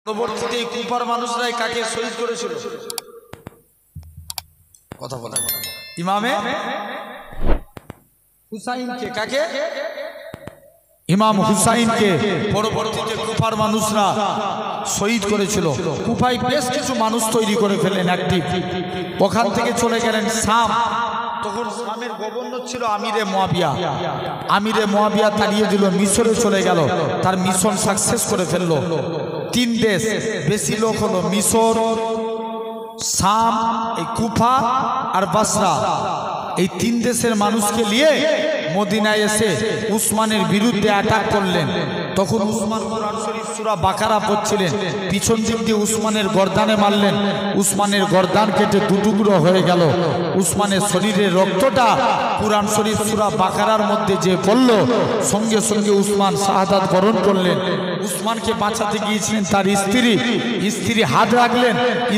পরবর্তীতে এই কুফার মানুষরাই কাকে শহীদ করেছিল? কথা বলা ইমামে হুসাইনকে। কাকে? ইমাম হুসাইনকে পরবর্তীতে কুফার মানুষরা শহীদ করেছিল। কুফায় বেশ কিছু মানুষ তৈরি করে ফেলেন অ্যাক্টিভ। ওখান থেকে চলে গেলেন শাম। তখন শামের গভর্নর ছিল আমিরে মুয়াবিয়া। আমিরে মুয়াবিয়া তাড়িয়ে দিল, মিশরে চলে গেল, তার মিশন সাকসেস করে ফেললো। তিন দেশ বেশি লোক হলো, মিশর, শাম, এই কুফা আর বাসরা। এই তিন দেশের মানুষকে নিয়ে মদিনায় এসে উসমানের বিরুদ্ধে অ্যাটাক করলেন। তখন উসমান কোরআন শরীফ সূরা বাকারা পড়ছিলেন, পিছন দিক দিয়ে উসমানের গর্দানে মারলেন। উসমানের গর্দান কেটে দুটুকরো হয়ে গেল। উসমানের শরীরের রক্তটা কোরআন শরীফ সূরা বাকারার মধ্যে যে পড়ল, সঙ্গে সঙ্গে উসমান শাহাদাত বরণ করলেন। উসমানকে বাঁচাতে গিয়েছিলেন তার স্ত্রী হাত রাখলেন,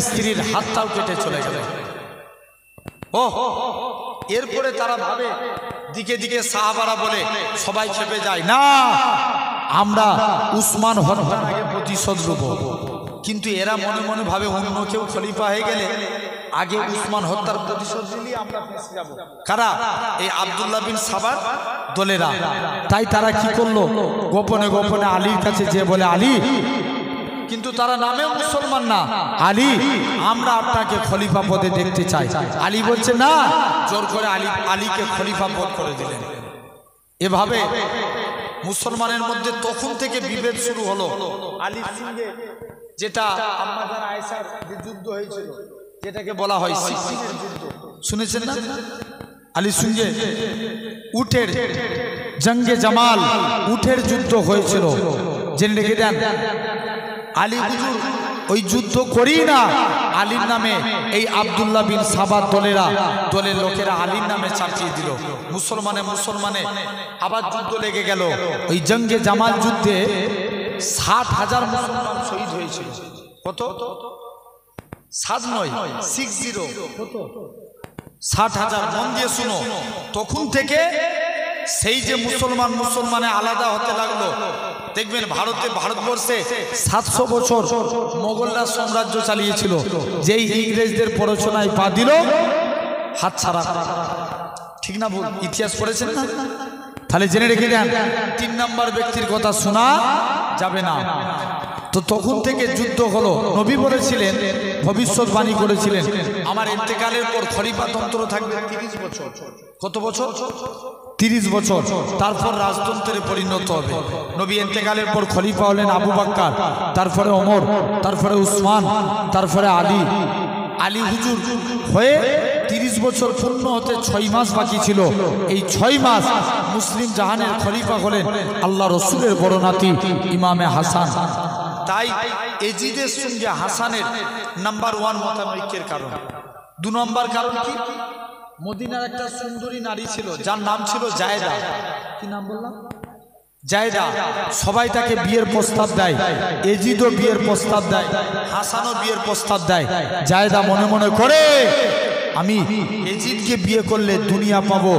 স্ত্রীর হাতটাও কেটে চলে গেল। এরপরে তারা ভাবে, দিকে দিকে সাহাবারা বলে, সবাই খেপে যায়, না আমরা উসমান হত্যার আগে প্রতিশোধ নেব। কিন্তু এরা মনে মনে ভাবে অন্য কেউ খলিফা হয়ে গেলে আগে উসমান হত্যার প্রতিশোধ নিলে আমরা ফেঁসে যাব। কারা? এই আব্দুল্লাহ বিন সাবার দলেরা। তাই তারা কি করলো, গোপনে গোপনে আলীর কাছে যে বলে, আলী, কিন্তু তারা নামে মুসলমান না, আলী আমরা আপনাকে খলিফা পদে দেখতে চাই। আলী বলছে না, জোর করে আলীকে খলিফা পদ করে দিলেন। এভাবে মুসলমানের মধ্যে তখন থেকে বিভেদ শুরু হলো। আলীর সঙ্গে যেটা আম্মাজান আয়েশার যে যুদ্ধ হয়েছিল, যেটাকে বলা হয় সিফিনের যুদ্ধ, শুনেছেন না? আলীর সঙ্গে উটের জঙ্গে জামাল, উটের যুদ্ধ হয়েছিল, জেনে রেখে দেন। আলী হুজুর ওই যুদ্ধ করি না, আলীর নামে এই আব্দুল্লাহ বিন সাবার দলের লোকেরা আলীর নামে চাপিয়ে দিল। মুসলমানে আবার যুদ্ধ লেগে গেল। ওই জঙ্গে জামাল যুদ্ধে 60,000 মুসলমান শহীদ হয়েছিল। কত? 7 নয়, 60। কত? 60,000। মন দিয়ে শুনো। তখন থেকে সেই যে মুসলমানে আলাদা হতে লাগলো। দেখবেন ভারতবর্ষে 700 বছর মোগলরা সাম্রাজ্য চালিয়েছিল। যেই ইংরেজদের প্ররোচনায় পা দিল, হাত ছাড়া। ঠিক না ভুল? ইতিহাস পড়েছেন না? তাহলে জেনে রেখে দেন, 3 নম্বর ব্যক্তির কথা শোনা যাবে না। তো তখন থেকে যুদ্ধ হলো। নবী বলেছিলেন, ভবিষ্যৎবাণী করেছিলেন, আমার ইন্তেকালের পর খলিফাতন্ত্র থাকবে 30 বছর। কত বছর? 30 বছর। তারপর রাজতন্ত্রে পরিণত হবে। নবী ইন্তেকালের পর খলিফা হলেন আবু বকর, তারপরে ওমর, তারপরে উসমান, তারপরে আলী হুজুর হয়ে 30 বছর পূর্ণ হতে 6 মাস বাকি ছিল। এই 6 মাস মুসলিম জাহানের খলিফা হলেন আল্লাহ রসুলের বড় নাতি ইমামে হাসান। তাই এজিদের সঙ্গে হাসানের নাম্বার 1 মতানৈক্যের কারণ। 2 নম্বর কারণ কি? মদিনার একটা সুন্দরী নারী ছিল, যার নাম ছিল জায়েদা। কি নাম বললাম? জায়েদা। সবাই তাকে বিয়ের প্রস্তাব দেয়, এজিদও বিয়ের প্রস্তাব দেয়, হাসানও বিয়ের প্রস্তাব দেয়। জায়েদা মনে মনে করে, আমি এজিদকে বিয়ে করলে দুনিয়া পাবো,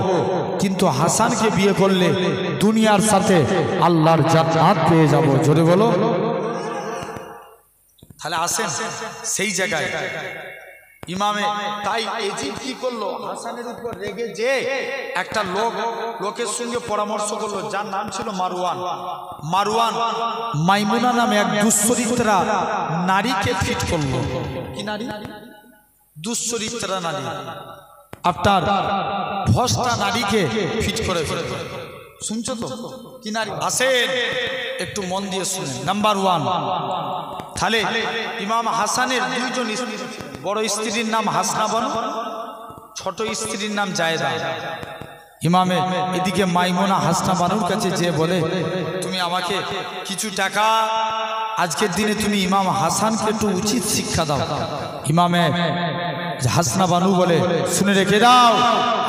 কিন্তু হাসানকে বিয়ে করলে দুনিয়ার সাথে আল্লাহর জান্নাত পেয়ে যাব। জোরে বলো। তাহলে আসেন সেই জায়গায় ইমামে। তাই এজিদ কি করলো, হাসানের উপর রেগে যে একটা লোকের সঙ্গে পরামর্শ করলো, যার নাম ছিল মারওয়ান। মাইমুনা নামে এক দুশ্চরিত্রা নারীকে ফিট করলো। কি নারী? দুশ্চরিত্রা নারী, আপনার ভস্তা নারীকে ফিট করে ফেলল। শুনছো তো? কি নারী? আসেন একটু মন দিয়ে শুনে। নাম্বার 1, তাহলে ইমাম হাসানের 2 জন স্ত্রী। বড় স্ত্রীর নাম হাসনা বানু, ছোট স্ত্রীর নাম জায়েদা। ইমামে এদিকে মাইমুনা হাসনা বানুর কাছে যে বলে, তুমি আমাকে কিছু টাকা, আজকের দিনে তুমি ইমাম হাসানকে একটু উচিত শিক্ষা দাও। ইমামে হাসনা বানু বলে, শুনে রেখে দাও,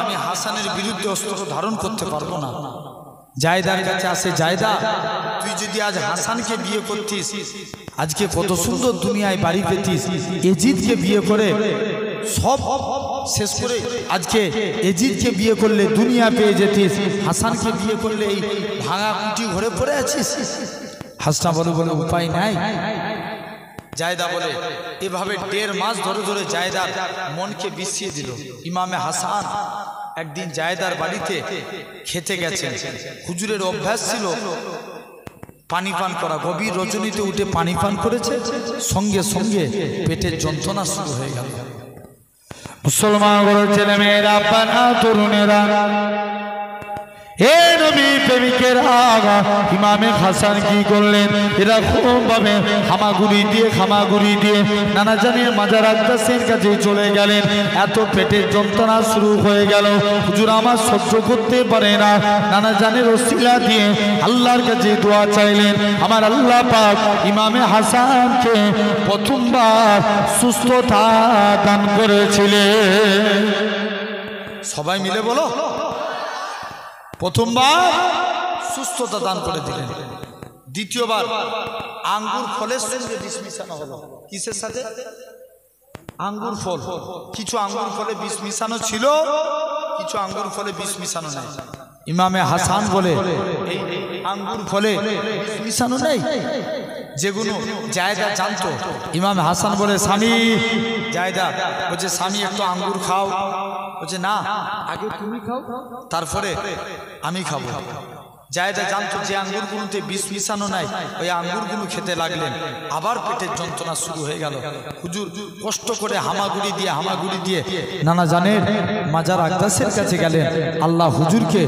আমি হাসানের বিরুদ্ধে অস্ত্র ধারণ করতে পারবো না। জায়েদার কাছে আসে, জায়েদা, তুই যদি আজ হাসানকে বিয়ে করতিস, আজকে কত সুন্দর দুনিয়ায় বাড়ি পেতিস। এজিদকে বিয়ে করে সব শেষ করে আজকে এজিদকে বিয়ে করলে দুনিয়া পেয়ে যেতিস, হাসানকে বিয়ে করলে এই ভাঙা কুটি ঘরে পড়ে আছিস। হাসনা বলে, উপায় নাই। জায়দা বলে এভাবে 1.5 মাস ধরে ধরে জায়দার মনকে বিষিয়ে দিল। ইমামে হাসান একদিন জায়দার বাড়িতে খেতে গেছেন। হুজুরের অভ্যাস ছিল পানি পান করা। গভীর রজনীতে উঠে পানি পান করেছে, সঙ্গে সঙ্গে পেটের যন্ত্রণা শুরু হয়ে গেল। মুসলমান ছেলে মেয়েরা, আব্বারা, তরুণেরা, হে নবী প্রেমিকের আগা, ইমামে হাসান কি করলেন? এরকম ভাবে হামাগুড়ি দিয়ে নানা জানের মাজার আকদাসের কাছে চলে গেলেন। এত পেটের যন্ত্রণা শুরু হয়ে গেল, হুজুর আমার সহ্য করতে পারে না। নানা জানের ওসিলা দিয়ে আল্লাহর কাছে দোয়া চাইলেন। আমার আল্লাহ পাক ইমামে হাসানকে প্রথমবার সুস্থতা দান করেছিলেন। সবাই মিলে বলো, প্রথমবার সুস্থতা দান করে দিলেন। দ্বিতীয়বার আঙ্গুর ফলের সঙ্গে বিষ মিশানো হলো। কিসের সাথে? আঙ্গুর ফল। কিছু আঙ্গুর ফলে বিষ মিশানো ছিল, কিছু আঙ্গুর ফলে বিষ মিশানো নেই। ইমামে হাসান বলে এই আঙ্গুর ফলে বিষ মিশানো নেই, যেগুলো জায়দা জানতো। ইমামে হাসান বলে, স্বামী, জায়দা বলছে, স্বামী একটু আঙ্গুর খাও। বলছে, না, আগে তুমি খাও, তারপরে আমি খাবো। জায়দা জানতো যে আঙ্গুরগুলোতে বিষ মিশানো নাই, ওই আঙ্গুরগুলো খেতে লাগলেন। আবার পেটের যন্ত্রণা শুরু হয়ে গেল। হুজুর কষ্ট করে হামাগুড়ি দিয়ে নানা জানের মাজার আকদাসের কাছে গেলেন। আল্লাহ হুজুরকে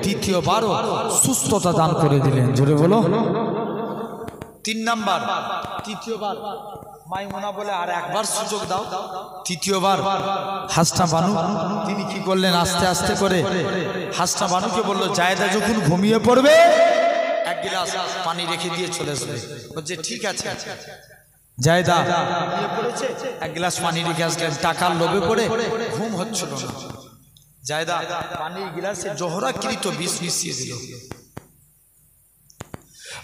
দ্বিতীয়বারও সুস্থতা দান করে দিলেন। জোরে বলো। 3 নাম্বার, তৃতীয়বার মাইমুনা বলে, আর একবার সুযোগ দাও। তৃতীয়বার হাসনা বানু তিনি কি করলেন? আস্তে আস্তে করে হাসনা বানুকে বলল, জায়দা যখন ঘুমিয়ে পড়বে 1 গ্লাস পানি রেখে দিয়ে চলে আসবে। বলছে, ঠিক আছে। জায়দা ঘুমিয়ে পড়েছে, 1 গ্লাস পানি রেখে আসলেন। টাকার লোভে পড়ে ঘুম হচ্ছিল না। জায়দা পানির গ্লাসে জহরাকৃত বিষ মিশিয়ে দিল।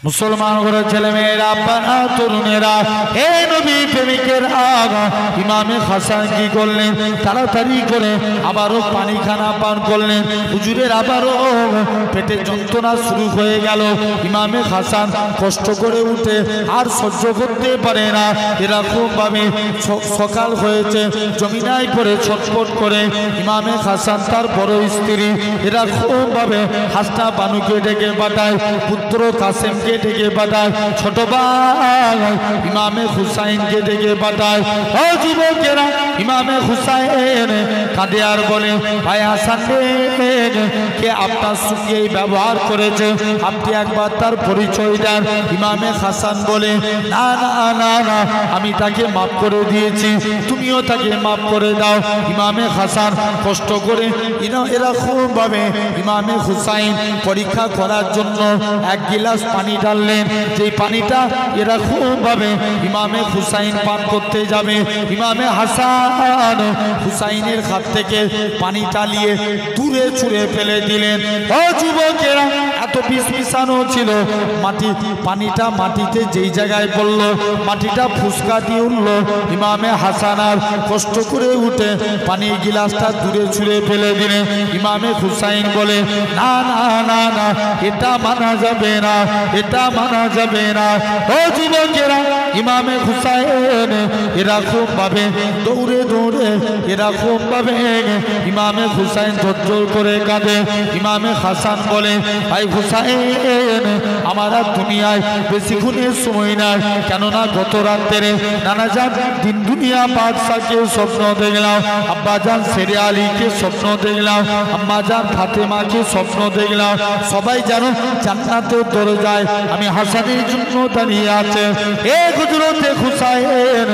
মুসলমান ঘরের ছেলে মেয়েরা, আব্বারা, তরুণেরা, হে নবী প্রেমিকের আগা, ইমামে হাসান কি করলেন? তাড়াতাড়ি করে আবারও পানিখানা পান করলেন। হুজুরের আবারও পেটের যন্ত্রণা শুরু হয়ে গেল। ইমামে হাসান কষ্ট করে উঠে আর সহ্য করতে পারে না। এরকম ভাবে সকাল হয়েছে, জমিনায় পড়ে ছটফট করে ইমামে হাসান তার বড় স্ত্রী এরকম ভাবে হাসনা বানুকে ডেকে পাঠায়, পুত্র কাসেমকে ডেকে পাঠায়, ছোট ভাই ইমামে হুসাইনকে ডেকে পাঠায়। ও যুবকেরা, ইমামে হুসাইন কাঁদে আর বলে, ভাই হাসান কে আপনার সঙ্গে ব্যবহার করেছে, আপনি একবার তার পরিচয় দেন। ইমামে হাসান বলে, না না না না, আমি তাকে মাফ করে দিয়েছি, তুমিও তাকে মাফ করে দাও। ইমামে হাসান কষ্ট করে এরকম ভাবে ইমামে হুসাইন পরীক্ষা করার জন্য 1 গিলাস পানি ডাললেন। যেই পানিটা এরকম ভাবে ইমামে হুসাইন পান করতে যাবে, ইমামে হাসান হুসাইনের হাত থেকে পানি টালিয়ে দূরে ছুঁড়ে ফেলে দিলেন। ও যুবকেরা, এত বিষ মিশানো ছিল, পানিটা মাটিতে যেই জায়গায় পড়লো, মাটিটা ফুসকা দিয়ে উঠল। ইমামে হাসান আর কষ্ট করে উঠে পানির গিলাসটা দূরে ছুঁড়ে ফেলে দিলেন। ইমামে হুসাইন বলে, না না না না, এটা মানা যাবে না, এটা মানা যাবে না। ও যুবকেরা, ইমামে হুসাইন এরকম ভাবে দৌড়ে দৌড়ে এরকম ভাবে ইমামে হুসাইন ধৈর্য করে কাঁদে। ইমামে হাসান বলে, ভাই হুসাইন, আমার আর দুনিয়ায় বেশিক্ষণের সময় নাই, কেননা গত রাত্রে নানাজান দিন দুনিয়া বাদশাকে স্বপ্ন দেখলাম, আব্বাজান শেরে আলীকে স্বপ্ন দেখলাম, আম্মাজান ফাতেমাকে স্বপ্ন দেখলাম, সবাই যেন জান্নাতের দরজায় আমি হাসানের জন্য দাঁড়িয়ে আছে। এ হুজুরতে হুসাইন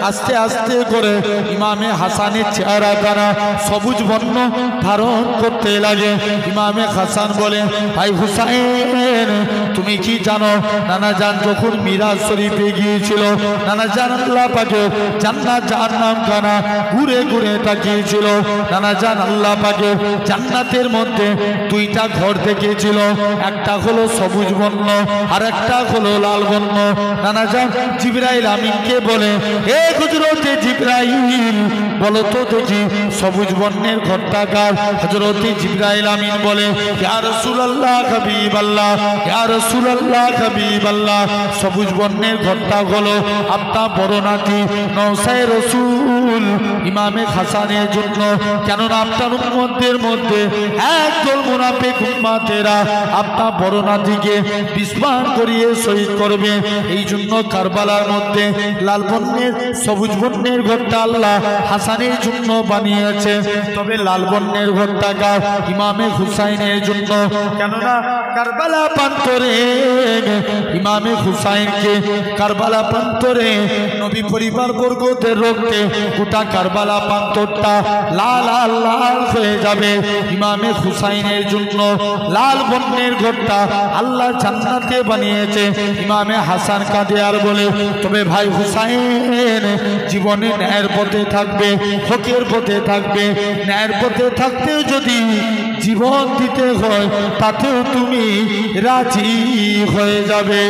আস্তে আস্তে করে ইমামে হাসানের চেহারা দ্বারা সবুজ বর্ণ ধারণ করতে লাগে। ইমামে হাসান বলে, ভাই হুসাইন, তুমি কি জানো, নানাজান যখন মিরাজ শরীফে গিয়েছিল, নানাজান আল্লাহ পাকে জান্নাত জাহান্নাম খানা ঘুরে ঘুরে তাকিয়েছিল। নানাজান আল্লাহ পাকে জান্নাতের মধ্যে 2টা ঘর দেখেছিল, একটা হলো সবুজ বর্ণ আর একটা হলো লাল বর্ণ। নানাজান জিবরাইল আমিনকে বলে, হে হযরতে জিবরাইল, বলো তো দেখি সবুজ বর্ণের ঘরটা কার? হযরতে জিবরাইল আমিন বলে, ইয়া রাসূলুল্লাহ হাবিবাল্লাহ, ইয়া রাসূলুল্লাহ হাবিবাল্লাহ, সবুজ বর্ণের ঘরটা হলো আপনার বড় নাতি নওসায়ে রাসূল ইমামে হাসানের জন্য। কেননা আপনার উম্মতদের মধ্যে একদল মুনাফিক উম্মতেরা আপনার বড় নাতিকে বিস্মান করিয়ে শহীদ করবে, এই জন্য কারবালার মধ্যে লাল বর্ণের সবুজ বর্ণের ঘরটা আল্লাহ হাসানের জন্য বানিয়েছে। তবে লাল বর্ণের ঘরটা ইমামে হুসাইনের জন্য। কেননা কারবালা প্রান্তরে ইমামে হুসাইনকে কারবালা প্রান্তরে নবী পরিবার বর্গদের রক্তে গোটা কারবালা প্রান্তরটা লাল লাল হয়ে যাবে। ইমামে হুসাইনের জন্য লাল বর্ণের ঘরটা আল্লাহ জান্নাতে বানিয়েছে। ইমামে হাসান কাঁদে আর বলে, তবে ভাই হুসাইন জীবনে ন্যায়ের পথে থাকবে, হকের পথে থাকবে, ন্যায়ের পথে থাকতেও যদি জীবন দিতে হয় তাতেও তুমি রাজি হয়ে যাবে।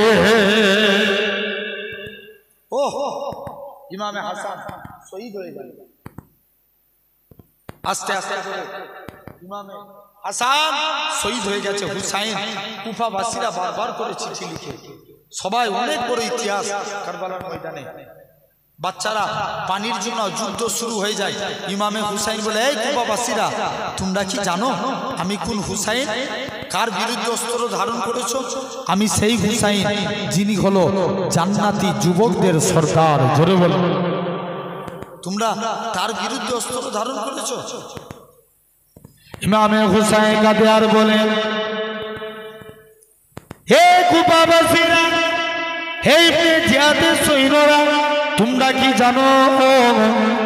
ও ইমামে হাসান শহীদ হয়ে গেল। আস্তে আস্তে করে ইমামে হাসান শহীদ হয়ে গেছে। হুসাইন কুফাবাসীরা বারবার করে চিঠি লিখে, সবাই অনেক বড় ইতিহাস কারবালার ময়দানে। বাচ্চারা পানির জন্য যুদ্ধ শুরু হয়ে যায়। ইমামে হুসাইন বলে, এই কুফাবাসীরা তোমরা কি জানো আমি কোন হুসাইন? কার বিরুদ্ধে অস্ত্র ধারণ করেছো? আমি সেই হুসাইন যিনি হলো জান্নাতি যুবকদের সরদার। জোরে বলো, তোমরা তার বিরুদ্ধে অস্ত্র ধারণ করেছো? ইমামে হুসাইন কাঁদে আর বলে, হে কুফাবাসীরা, হে ইবনে জিয়াদের সৈন্যরা, তোমরা কি জানো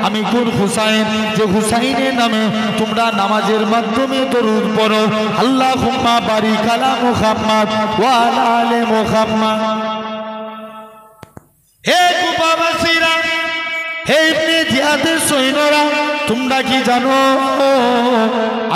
আমি কোন হুসাইন? যে হুসাইনের নামে তোমরা নামাজের মাধ্যমে দরুদ পড়ো, আল্লাহুম্মা বারিক আলা মুহাম্মাদ ওয়া আলা আলি মুহাম্মাদ। হে কুফাবাসীরা, হে ইবনে জিয়াদের সৈন্যরা, তোমরা কি জানো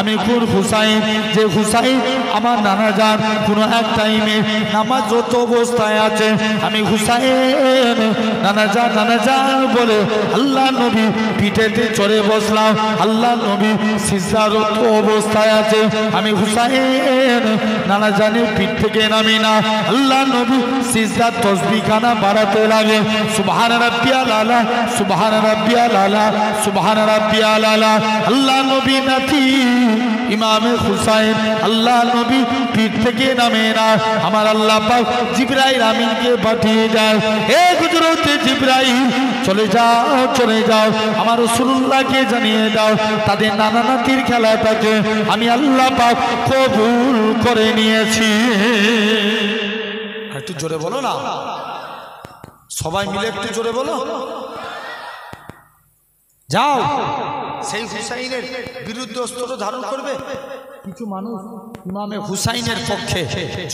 আমি কোন হুসাইন? যে হুসাইন আমার নানা যান কোন এক টাইমে নামাজরত অবস্থায় আছে, আমি হুসাইন নানা যান বলে আল্লাহ নবী পিঠেতে চড়ে বসলাম, আল্লাহ নবী সিজদারত অবস্থায় আছে, আমি হুসাইন নানা জানের পিঠ থেকে নামি না, আল্লাহ নবী সিজদার তসবিহখানা বাড়াতে লাগে, সুবহান রাব্বিয়াল আলা, সুবহান রাব্বিয়াল আলা, সুবহান রাব্বিয়াল আলা। আল্লাহ নবী নাতি ইমামে হুসাইন আল্লাহ নবী পিঠ থেকে নামে না, আমার আল্লাহ পাক জিবরাইল আমিনকে পাঠিয়ে দেয়, হে হযরত জিবরাইল চলে যাও আমার রাসূলুল্লাহকে জানিয়ে দাও তাদের নানা নাতির খেলাটাকে আমি আল্লাহ পাক কবুল করে নিয়েছি। একটু জোরে বলো না, সবাই মিলে একটু জোরে বলো। যাও সেই হুসাইনের বিরুদ্ধে অস্ত্র ধারণ করবে। কিছু মানুষ ইমামে হুসাইনের পক্ষে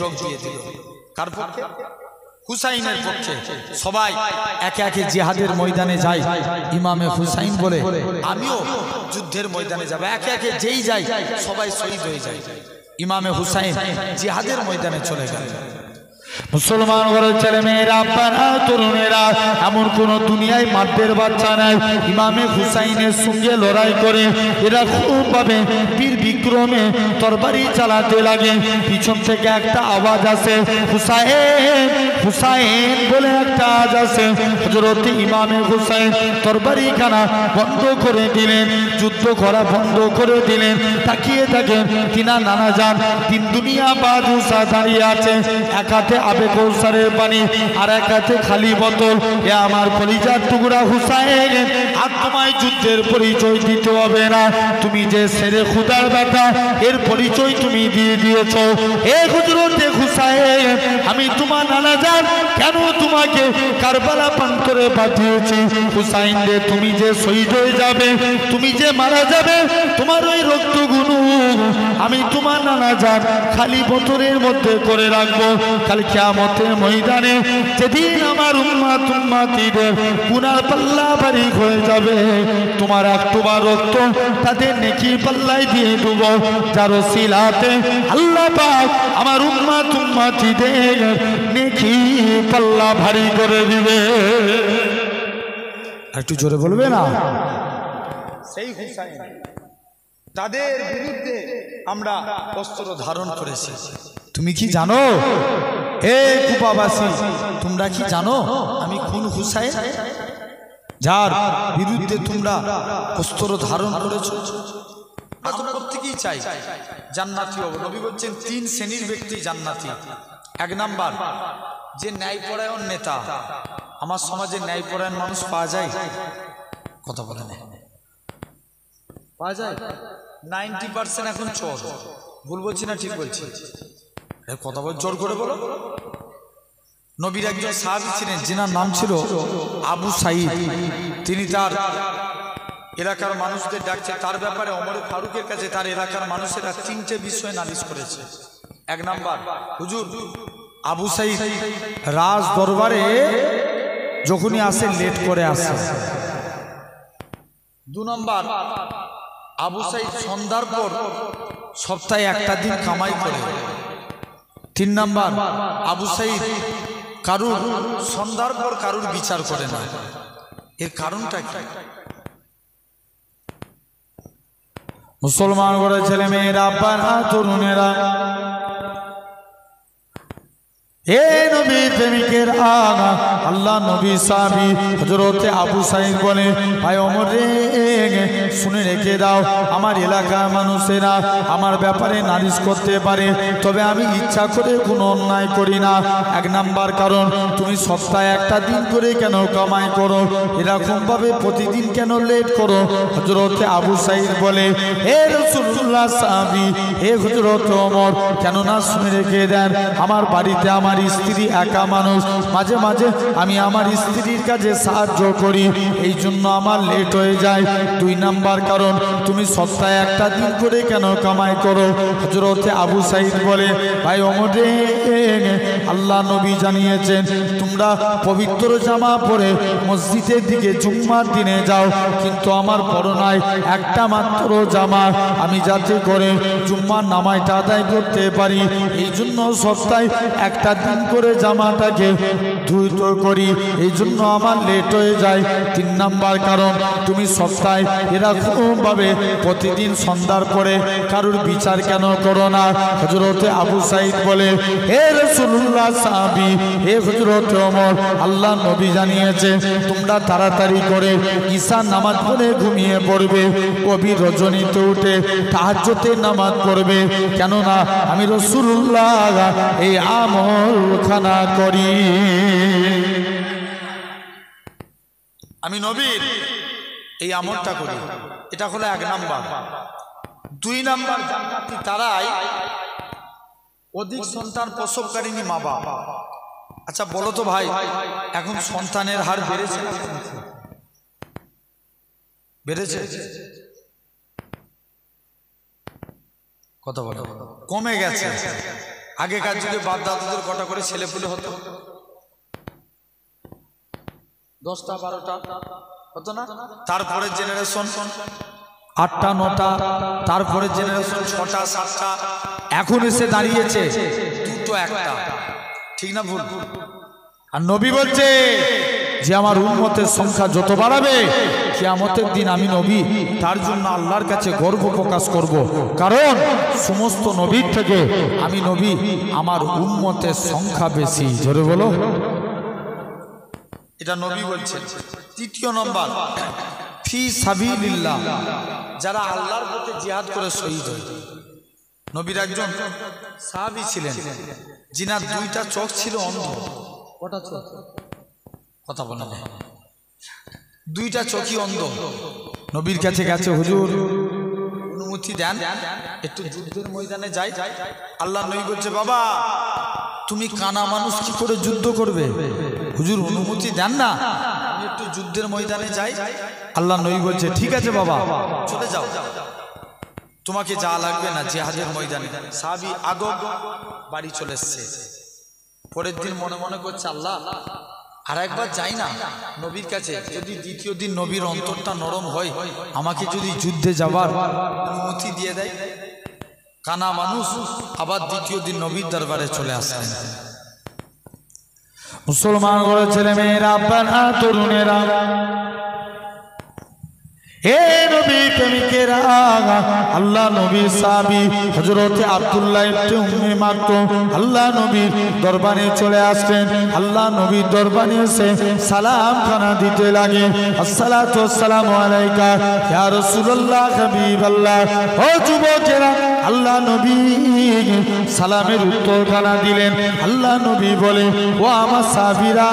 যোগ দিয়ে দিল। কার পক্ষে? হুসাইনের পক্ষে। সবাই একে একে জিহাদের ময়দানে যায়। ইমামে হুসাইন বলে আমিও যুদ্ধের ময়দানে যাব। একে একে যেই যায় সবাই শহীদ হয়ে যায়। ইমামে হুসাইন জিহাদের ময়দানে চলে গেল। মুসলমান ঘরের ছেলে মেয়েরা, আপনারা তরুণেরা, এমন কোন দুনিয়ায় মারদের বাচ্চা নাই ইমামে হুসাইনের সঙ্গে লড়াই করে এরা খুব ভাবে বীর বিক্রমে তরবারি চালাতে লাগে। পিছন থেকে একটা আওয়াজ আসে, হুসাইন হুসাইন বলে একটা আওয়াজ আসে। হযরত ইমামে হুসাইন তরবারি খানা বন্ধ করে দিলেন, যুদ্ধ করা বন্ধ করে দিলেন। তাকিয়ে থাকেন তিনার নানা যান তিন দুনিয়া বাজু দাঁড়িয়ে আছে, এক হাতে আবে কৌসারের পানি আর এক হাতে খালি বোতল। এ আমার কলিজার টুকরা হুসাইন, আর তোমায় যুদ্ধের পরিচয় দিতে হবে না, তুমি যে শেরে খুদার বেটা এর পরিচয় তুমি দিয়ে দিয়েছ। হে হযরত হুসাইন, আমি তোমার নানা যান কেন তোমাকে কারবালা প্রান্তরে পাঠিয়েছি? হুসাইন রে, তুমি যে শহীদ হয়ে যাবে, তুমি যে মারা যাবে, তোমার ওই রক্তগুলো আমি তোমার নানা যান খালি বোতলের মধ্যে করে রাখবো। কাল কিয়ামতের ময়দানে যেদিন আমার উম্মতীদের গুনার পাল্লা ভারী হয়ে যাবে, তোমার এক তোমার রক্ত তাদের নেকির পাল্লায় দিয়ে দেবো, যার ওসিলাতে আল্লাহ পাক আমার উম্মতীদের নেকি পাল্লা ভারী করে দিবে। একটু জোরে বলবে না? সেই হুসাইন, তাদের বিরুদ্ধে আমরা অস্ত্র ধারণ করেছি। তুমি কি জানো এ কুফাবাসী, তোমরা কি জানো আমি কোন হুসাইন যার বিরুদ্ধে তোমরা অস্ত্র ধারণ করেছো? আমরা প্রত্যেকেই চাই জান্নাতি হব। নবী বলছেন 3 শ্রেণীর ব্যক্তি জান্নাতি। 1 নাম্বার যে ন্যায়পরায়ণ নেতা। আমার সমাজে ন্যায়পরায়ণ মানুষ পাওয়া যায়? কথা বলে না, পাওয়া যায়? 90% এখন চোর। ভুল বলছি না ঠিক বলছি? কথা বল, জোর করে বলো। নবীর একজন সাহাবী ছিলেন যিনার নাম ছিল আবু সাঈদ। তিনি তার এলাকার মানুষদের ডাকছে, তার ব্যাপারে ওমর ফারুকের কাছে তার এলাকার মানুষেরা 3টে বিষয়ে নালিশ করেছে। 1 নাম্বার, হুজুর আবু সাঈদ রাজ দরবারে যখনই আসে লেট করে আসে। 2 নাম্বার, আবু সাঈদ সন্ধ্যার পর সপ্তাহে একটা দিন কামাই করে। 3 নাম্বার, আবু সাঈদ কারুর সন্ধ্যার পর কারুর বিচার করে না। এর কারণটা কি? মুসলমান ঘরের ছেলে মেয়েরা, আব্বারা, তরুণেরা, হে নবী প্রেমিকের আগা আল্লাহ নবী সাহাবী হযরতে আবু সাঈদ বলে, ভাই ওমর রে, শুনে রেখে দাও, আমার এলাকার মানুষেরা আমার ব্যাপারে নালিশ করতে পারে, তবে আমি ইচ্ছা করে কোনো অন্যায় করি না। 1 নাম্বার কারণ, তুমি সপ্তাহে একটা দিন করে কেন কামাই করো, এরকম ভাবে প্রতিদিন কেন লেট করো? হযরতে আবু সাঈদ বলে, হে রাসূলুল্লাহ সাহাবী, হে হযরতে ওমর, কেন না শুনে রেখে দেন, আমার বাড়িতে আমার স্ত্রী একা মানুষ, মাঝে মাঝে আমি আমার স্ত্রীর কাজে সাহায্য করি, এই জন্য আমার লেট হয়ে যায়। 2 নাম্বার কারণ, তুমি সপ্তাহে একটা দিন করে কেন কামাই করো? হযরতে আবু সাঈদ বলে, ভাই ওমর রে, আল্লাহ নবী জানিয়েছেন তোমরা পবিত্র জামা পরে মসজিদের দিকে জুম্মার দিনে যাও, কিন্তু আমার পরো নাই একটা মাত্র জামা, আমি যাতে করে জুম্মার নামাজটা আদায় করতে পারি, এই জন্য সপ্তাহে একটা দিন করে জামাটাকে ধুইতো করি, এই জন্য আমার লেট হয়ে যায়। 3 নাম্বার কারণ, তুমি সপ্তাহে এরকম ভাবে প্রতিদিন সন্ধ্যার পরে কারুর বিচার কেন করো না? হযরতে আবু সাঈদ বলে, হে রাসূলুল্লাহ সাহাবী, হে হযরতে ওমর, আল্লাহ নবী জানিয়েছে তোমরা তাড়াতাড়ি করে ঈশার নামাজ পড়ে ঘুমিয়ে পড়বে, কবি রজনীতে উঠে তাহাজ্জুদের নামাজ পড়বে, কেননা আমি রাসূলুল্লাহ এই আমল খানা করি। আমি নবীর এই আমলটা করি। এটা হলো 1 নাম্বার। 2 নাম্বার, জান্নাতি তারাই অধিক সন্তান প্রসবকারিনী মা বাপ। আচ্ছা বলো তো ভাই, এখন সন্তানের হার বেড়েছে না কমেছে? বেড়েছে? কথা বলো। কমে গেছে। আগেকার যুগে বাপ দাদুদের কটা করে ছেলে পুলে হতো? 10টা 12টা হতো না? তারপরে জেনারেশন 8টা 9টা, তারপরে জেনারেশন 6টা 7টা, এখন এসে দাঁড়িয়েছে 2টো 1টা। ঠিক না ভুল? আর নবী বলছে যে আমার উম্মতের সংখ্যা যত বাড়াবে, কিয়ামতের দিন আমি নবী তার জন্য আল্লাহর কাছে গর্ব প্রকাশ করব, কারণ সমস্ত নবীর থেকে আমি নবী, আমার উম্মতের সংখ্যা বেশি। জোরে বলো। এটা নবী বলছেন। 3য় নম্বর, ফি সাবিলিল্লাহ, যারা আল্লাহর পথে জিহাদ করে শহীদ হয়। নবীর একজন সাহাবী ছিলেন যিনার 2টা চোখ ছিল অন্ধ। কটা চোখ? কথা বলে না। 2টা চোখই অন্ধ। নবীর কাছে গেছে, হুজুর অনুমতি দেন একটু যুদ্ধের ময়দানে যাই। আল্লাহ নবী বলছে, বাবা তুমি কানা মানুষ কি করে যুদ্ধ করবে? হুজুর অনুমতি দেন না, আমি একটু যুদ্ধের ময়দানে যাই। আল্লাহ নবী বলছে, ঠিক আছে বাবা চলে যাও, তোমাকে যা লাগবে না জিহাদের ময়দানে। সাহাবী আগো বাড়ি চলে এসছে। পরের দিন মনে মনে করছে, আল্লাহ আর একবার যাই না নবীর কাছে, যদি 2য় দিন নবীর অন্তরটা নরম হয়, আমাকে যদি যুদ্ধে যাবার অনুমতি দিয়ে দেয়। কানা মানুষ আবার 2য় দিন নবীর দরবারে চলে আসলেন। মুসলমান ঘরের ছেলে মেয়েরা, আব্বারা, তরুণেরা, এ নবী প্রেমিকেরা, আল্লাহ নবী সাহাবী হযরত আব্দুল্লাহ ইবনে উম্মে মাকতুম আল্লাহ নবীর দরবারে চলে আসলেন। আল্লাহ নবীর দরবারে এসে সালাম খানা দিতে লাগে। আসসালাতু ওয়াসসালামু আলাইকা ইয়া রাসূলুল্লাহ হাবিবাল্লাহ। ও যুবকেরা, আল্লাহ নবী সালামের উত্তর খানা দিলেন। আল্লাহ নবী বলে, ও আমার সাহাবীরা,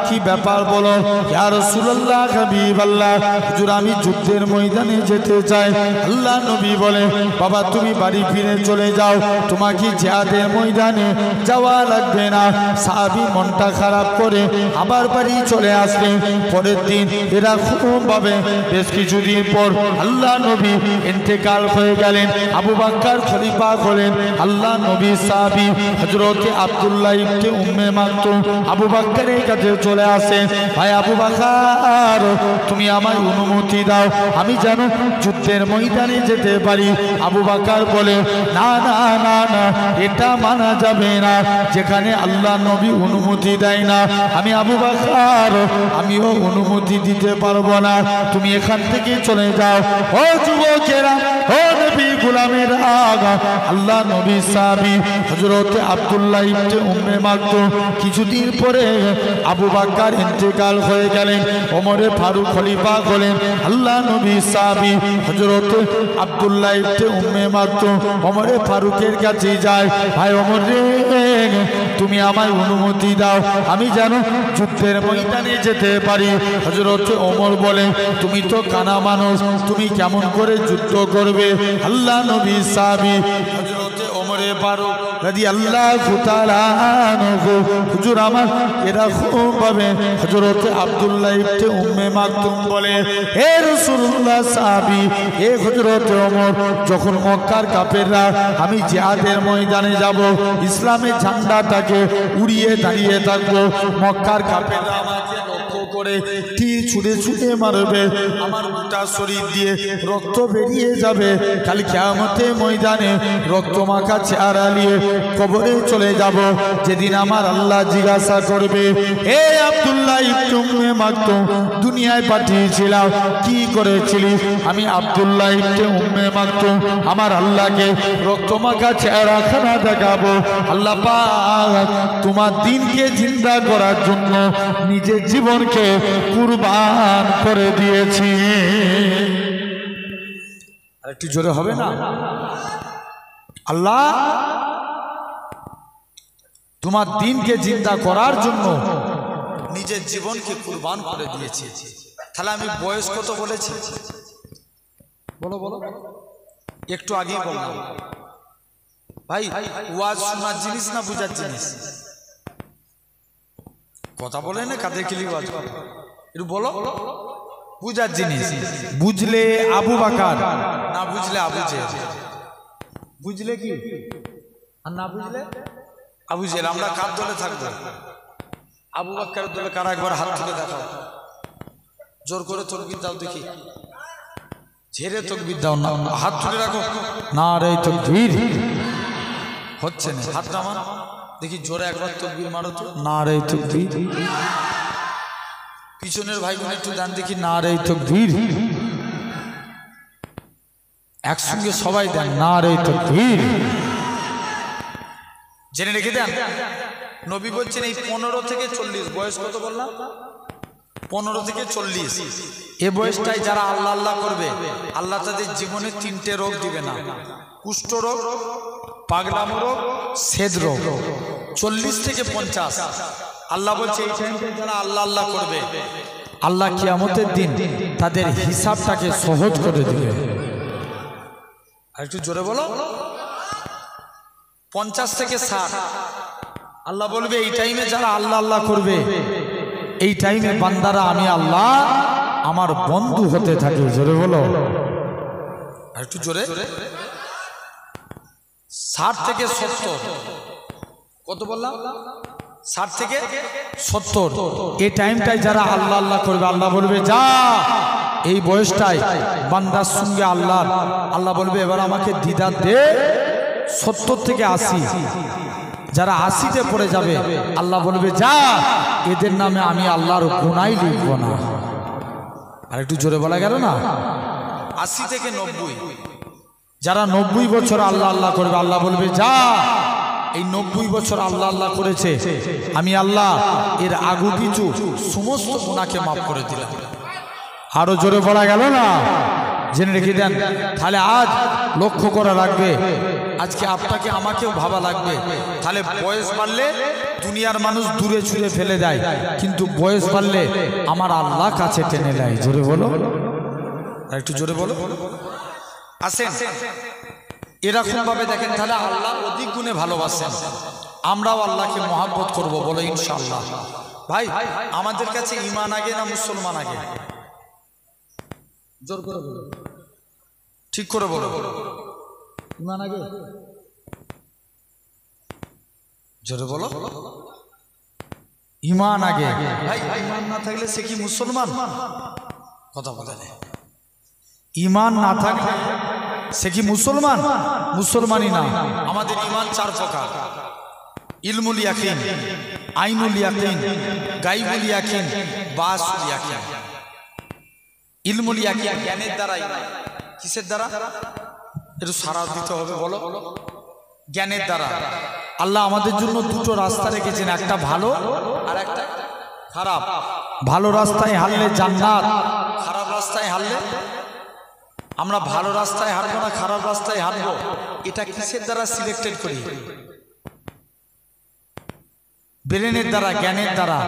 কি ব্যাপার বলো? ইয়া রাসূলুল্লাহ হাবিবাল্লাহ, হুজুর আমি যুদ্ধের ময়দানে যেতে চাই। আল্লাহ নবী বলে, বাবা তুমি বাড়ি ফিরে চলে যাও, তোমাকে জিহাদের ময়দানে যাওয়া লাগবে না। সাহাবী মনটা খারাপ করে আবার বাড়ি চলে আসলেন। পরের দিন এরকম ভাবে বেশ কিছুদিন পর আল্লাহ নবী ইন্তেকাল হয়ে গেলেন। আবু বকর খলিফা হলেন। আল্লাহ নবী সাহাবী হযরত আব্দুল্লাহ ইবনে উম্মে মাকতুম আবু বকরের কাছে চলে আসে। ভাই আবু বকর, তুমি আমায় অনুমতি দাও, আমি যেন যুদ্ধের ময়দানে যেতে পারি। আবু বকর বলে, না না না না, এটা মানা যাবে না, যেখানে আল্লাহ নবী অনুমতি দেয় না আমি আবু বকর আমিও অনুমতি দিতে পারবো না, তুমি এখান থেকে চলে যাও। ও যুবকেরা, ও নবী গোলামের আগা, আল্লাহ নবী সাহাবী হযরত আব্দুল্লাহ ইবনে উম্মে মাকতুম কিছুদিন পরে আবু বকর ইন্তেকাল হয়ে গেলেন। ওমরে ফারুক খলিফা হলেন। আল্লাহ নবী সাহাবী হযরত আব্দুল্লাহ ইবনে উম্মে মাকতুম ওমরে ফারুকের কাছে যায়, ভাই ওমর রে, তুমি আমায় অনুমতি দাও, আমি যেন যুদ্ধের ময়দানে যেতে পারি। হযরত ওমর বলে, তুমি তো কানা মানুষ, তুমি কেমন করে যুদ্ধ করবে? আল্লাহ নবী সাহাবী হযরত ওমরে ফারুক রাদিয়াল্লাহু তাআলা আনহু, হুজুর আমার এরকম ভাবে হযরত আব্দুল্লাহ ইবনে উম্মে মাকতুম বলে, হে রাসূলুল্লাহ সাহাবী, হে হযরত ওমর, যখন মক্কার কাফেররা আমি জিহাদের ময়দানে যাব, ইসলামের ঝান্ডাটাকে উড়িয়ে দাঁড়িয়ে থাকবো, মক্কার কাফেররা আমাকে লক্ষ্য করে তীর ছুঁড়ে ছুঁড়ে মারবে, আমার গোটা শরীর দিয়ে রক্ত বেরিয়ে যাবে, কাল কিয়ামতের ময়দানে রক্ত মাখা চেহারা নিয়ে কবরে চলে যাব। যেদিন আমার আল্লাহ জিজ্ঞাসা করবে, হে আব্দুল্লাহ ইবনে উম্মে মাকতুম, দুনিয়ায় পাঠিয়েছিলাম কি করেছিলি? আমি আব্দুল্লাহ ইবনে উম্মে মাকতুম আমার আল্লাহকে রক্ত মাখা চেহারা খানা দেখাবো। আল্লাহ পাক তোমার দিনকে জিন্দা করার জন্য নিজের জীবনকে কুরবান করে দিয়েছি। আর একটু জোরে হবে না? আল্লাহ তোমার দিনকে জিন্দা করার জন্য নিজের জীবনকে কুরবান করে দিয়েছে। তাহলে আমি বয়স কত বলেছি? বলো বলো, একটু আগেই বললাম। ভাই ওয়াজ শোনার জিনিস না বুঝার জিনিস? কথা বলে না, কাদের কিলি ওয়াজ করে, একটু বলো। বুঝার জিনিস, বুঝলে আবু বকর, না বুঝলে আবু জেহেল। বুঝলে কি আর না বুঝলে আবু জেহেল। আমরা কার দলে থাকবো? আবু বকরের দলে কারা? একবার হাত তুলে দেখাও, জোর করে তাকবীর দাও দেখি, ঝেড়ে তাকবীর দাও না, হাত তুলে রাখো। না রে তাকবীর হচ্ছে না, হাত নামান দেখি, জোরে একবার তাকবীর মারো তো। না রে তাকবীর। পিছনের ভাই বোন একটু দেন দেখি, না রে তাকবীর। একসঙ্গে সবাই দেন, না রে তাকবীর। জেনে রেখে দেন, নবী বলছেন এই 15 থেকে 40 বয়স, কত বললাম? 15 থেকে 40 এ বয়সটাই যারা আল্লাহ আল্লাহ করবে, আল্লাহ তাদের জীবনে 3টে রোগ দিবে না, কুষ্ঠ রোগ, পাগলাম রোগ, সেদ রোগ। 40 থেকে 50 আল্লাহ বলছে এই টাইমে যারা আল্লাহ আল্লাহ করবে, আল্লাহ কিয়ামতের দিন তাদের হিসাবটাকে সহজ করে দিবে। আর একটু জোরে বলো। 50 থেকে 60 আল্লাহ বলবে এই টাইমে যারা আল্লাহ আল্লাহ করবে, এই টাইমে বান্দারা আমি আল্লাহ আমার বন্ধু হতে থাকে। জোরে বলো, আর একটু জোরে। 60 থেকে 70 কত বললাম? 60 থেকে 70 এই টাইমটাই যারা আল্লাহ আল্লাহ করবে, আল্লাহ বলবে যা এই বয়সটাই বান্দার সঙ্গে আল্লাহ। আল্লাহ বলবে এবার আমাকে দিদার দে। 70 থেকে 80 যারা 80-তে পড়ে যাবে, আল্লাহ বলবে যা এদের নামে আমি আল্লাহর গুনাহ লিখব না। আর একটু জোরে বলা গেল না? 80 থেকে 90। যারা 90 বছর আল্লাহ আল্লাহ করবে, আল্লাহ বলবে যা, এই 90 বছর আল্লাহ আল্লাহ করেছে, আমি আল্লাহ এর আগু পিছু সমস্ত গুনাহকে মাফ করে দিলাম। আরো জোরে বলা গেল না? জেনে রেখে দেন। তাহলে আজ লক্ষ্য করা লাগবে, আজকে আপনাকে আমাকেও ভাবা লাগবে। তাহলে বয়স বাড়লে দুনিয়ার মানুষ দূরে ছুঁড়ে ফেলে দেয়, কিন্তু বয়স বাড়লে আমার আল্লাহ কাছে টেনে নেয়। জোরে বলো, একটু জোরে বলো। আসেন এরকম ভাবে দেখেন, তাহলে আল্লাহ অধিক গুণে ভালোবাসেন, আমরাও আল্লাহকে মহব্বত করব, বলো ইনশাআল্লাহ। ভাই আমাদের কাছে ঈমান আগে না মুসলমান আগে? জোর করে বলো, ঠিক করে বলো। ঈমান আগে? জোরে বলো। ঈমান আগে। ভাই ঈমান না থাকলে সে কি মুসলমান? কথা বলে না। ঈমান না থাকলে সে কি মুসলমান? মুসলমানই না। আমাদের ঈমান 4 প্রকার: ইলমুল ইয়াকিন, আইনুল ইয়াকিন, গায়বুল ইয়াকিন, বাসুল ইয়াকিন। ইলমুল ইয়াকিন জ্ঞানের দ্বারা ঈমান। কিসের দ্বারা? একটু সারা দিতে হবে, বলো। জ্ঞানের দ্বারা। আল্লাহ আমাদের জন্য দুটো রাস্তা রেখেছেন, একটা ভালো আর একটা খারাপ। ভালো রাস্তায় হারলে জান্নাত, খারাপ রাস্তায় হারলে আমরা ভালো রাস্তায় হারবো না খারাপ রাস্তায় হারবো। এটা কিসের দ্বারা সিলেক্টেড করি? ব্রেনের দ্বারা, জ্ঞানের দ্বারা।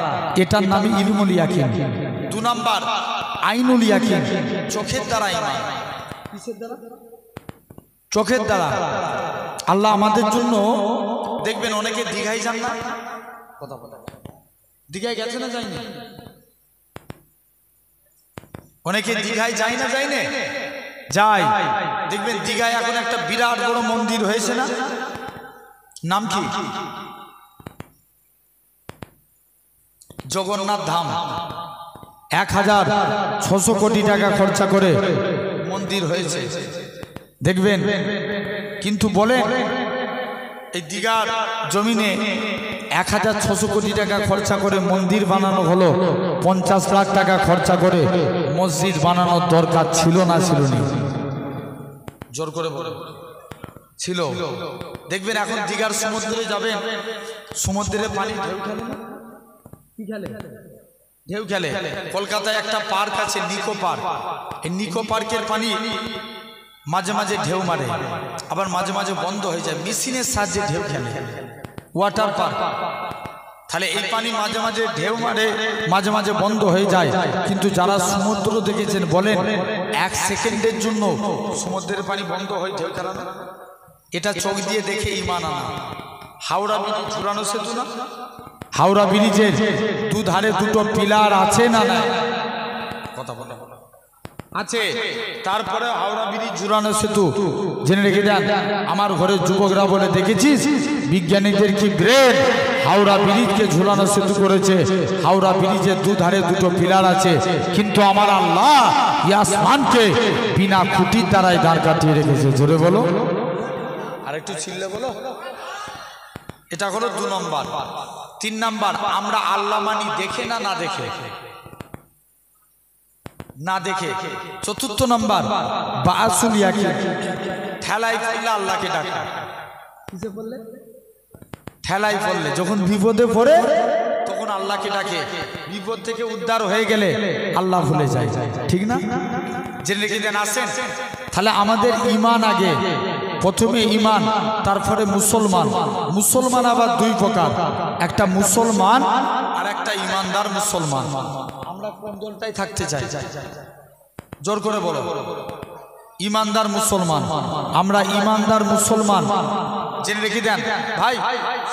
এটার নামই ইলমুল ইয়াকিন। 2 নাম্বার আইনুল ইয়াকিন, চোখের দ্বারা ঈমান। কিসের দ্বারা? চোখের দ্বারা। আল্লাহ আমাদের জন্য দেখবেন অনেকে দীঘায় যান না, কথা বলে। দীঘায় গেছে না যায়নি? অনেকে দীঘায় যায় না, যায় না? যাই। দেখবেন দীঘায় এখন একটা বিরাট বড় মন্দির হয়েছে না? নাম কি? জগন্নাথ ধাম। 1600 কোটি টাকা খরচা করে মন্দির হয়েছে, দেখবেন। কিন্তু বলে এই দীঘার জমিনে 1600 কোটি টাকা খরচা করে মন্দির বানানো হলো, 50 লাখ টাকা খরচা করে মসজিদ বানানোর দরকার ছিল না? ছিল না? জোর করে বলে ছিল। দেখবেন এখন দীঘার সমুদ্রে যাবেন, সমুদ্রে পানি ঢেউ খেলে না? কি খেলে? ঢেউ খেলে। কলকাতায় একটা পার্ক আছে, নিকো পার্ক। এই নিকো পার্কের পানি মাঝে মাঝে ঢেউ মারে, আবার মাঝে মাঝে বন্ধ হয়ে যায়, মেশিনের সাহায্যে ঢেউ খেলে। Water park. তাহলে এই পানি মাঝে মাঝে ঢেউ মারে, মাঝে মাঝে বন্ধ হয়ে যায়। কিন্তু যারা সমুদ্র দেখেছেন বলেন 1 সেকেন্ডের জন্য সমুদ্রের পানি বন্ধ হয়ে ঢেউ খেলে না? এটা চোখ দিয়ে দেখে ঈমান আনা। হাওড়া ব্রিজ ঝুলানো সেতু না? হাওড়া ব্রিজের দুধারে দুটো পিলার আছে না? না, কথা বলে আছে। তারপরে হাওড়া ব্রিজ ঝুলানো সেতু, জেনে রেখে দেন। আমার ঘরের যুবকরা বলে, দেখেছিস বিজ্ঞানীদের কি ব্রেন, হাওড়া ব্রিজকে ঝুলানো সেতু করেছে। হাওড়া ব্রিজের দুধারে দুটো পিলার আছে, কিন্তু আমার আল্লাহ আসমানকে বিনা খুঁটির দ্বারাই দাঁড় কাটিয়ে রেখেছে। জোরে বলো, আর একটু চিল্লে বলো। এটা হলো 2 নম্বর। 3 নাম্বার আমরা আল্লাহ মানি দেখে না, না দেখে? না দেখে। 4র্থ নাম্বার বাসুল ইয়াকিন, ঠেলায় পড়লে আল্লাহকে ডাকা। কিসে পড়লে? ঠেলায় পড়লে, যখন বিপদে পড়ে তখন আল্লাহকে ডাকে। বিপদ থেকে উদ্ধার হয়ে গেলে আল্লাহ ভুলে যায়, ঠিক না? জেনে রেখে দেন। আসেন তাহলে আমাদের ঈমান আগে। প্রথমে ঈমান, তারপরে মুসলমান। মুসলমান আবার 2 প্রকার, একটা মুসলমান আর একটা ঈমানদার মুসলমান। আমরা কোন দলটাই থাকতে চাই? জোর করে বলো। ঈমানদার মুসলমান। আমরা ঈমানদার মুসলমান। জেনে রেখে দেন ভাই,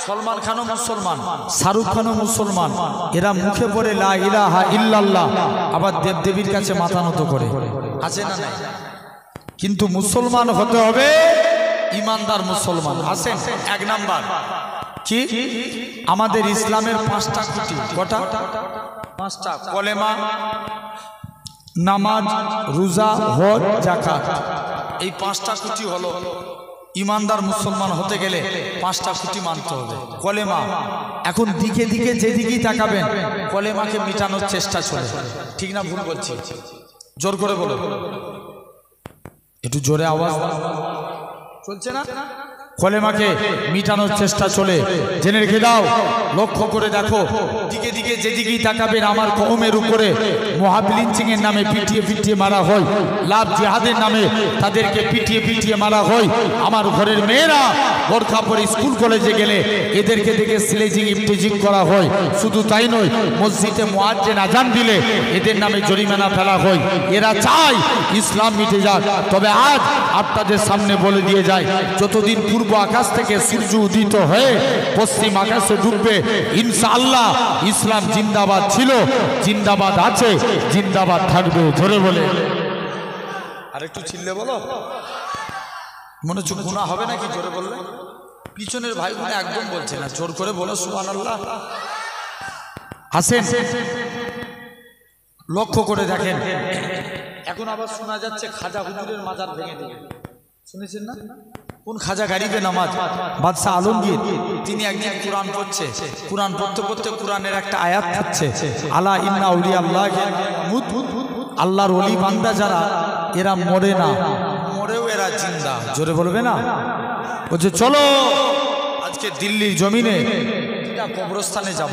সলমান খানও মুসলমান, শাহরুখ খানও মুসলমান। এরা মুখে পড়ে লা ইলাহা ইল্লাল্লাহ, আবার দেবদেবীর কাছে মাথা নত করে, আছে না? কিন্তু মুসলমান হতে হবে ঈমানদার মুসলমান। আসেন 1 নাম্বার কি? আমাদের ইসলামের 5টা খুঁটি। কটা? 5টা। কলেমা, নামাজ, রোজা, হজ, যাকাত। এই 5টা খুঁটি হলো ঈমানদার মুসলমান হতে গেলে 5টা খুঁটি মানতে হবে। কলেমা। এখন দিকে দিকে যেদিকেই তাকাবেন কলেমাকে মিটানোর চেষ্টা চলে, ঠিক না ভুল বলছি? জোর করে বলো, একটু জোরে আওয়াজ চলছে না? কলেমাকে মিটানোর চেষ্টা চলে, জেনে রেখে দাও, লক্ষ্য করে দেখো, দিকে দিকে যেদিকেই তাকাবেন আমার কওমের উপরে মহাবিলিঞ্চিং এর নামে পিটিয়ে পিটিয়ে মারা হয়, লাভ জিহাদের নামে তাদেরকে পিটিয়ে পিটিয়ে মারা হয়। আমার ঘরের মেয়েরা বোরখা পরে স্কুল কলেজে গেলে এদেরকে দেখে স্লেজিং ইফটিজিং করা হয়। শুধু তাই নয়, মসজিদে মুয়াজ্জিন আজান দিলে এদের নামে জরিমানা ফেলা হয়। এরা চায় ইসলাম মিটে যাক, তবে আজ আপনাদের সামনে বলে দিয়ে যায়, যতদিন পূর্ব আকাশ থেকে সূর্য উদিত হয়ে পশ্চিম আকাশে ডুববে, ইনশাআল্লাহ ইসলাম জিন্দাবাদ ছিল, জিন্দাবাদ আছে, জিন্দাবাদ থাকবে। জোরে বলে আর একটু চিল্লে বলো, মনে হচ্ছে গুনাহ হবে নাকি? জোরে বললে পিছনের ভাইগুলো একদম বলছে না, জোর করে বলো সুবহানাল্লাহ। আসেন লক্ষ্য করে দেখেন, এখন আবার শোনা যাচ্ছে খাজা হুজুরের মাজার ভেঙে দিবে, শুনেছেন না? কোন খাজা গারিবে নামাজ বাদশাহ আলমগীর, তিনি একদিন কোরআন পড়ছে, কোরআন পড়তে পড়তে কোরআনের একটা আয়াত থাকছে, আলা ইন্না আউলিয়া আল্লাহ, আল্লাহর ওলি বান্দা যারা এরা মরে না, মরেও এরা জিন্দা। জোরে বলবে না? বলছে চলো আজকে দিল্লির জমিনে কবরস্থানে যাব,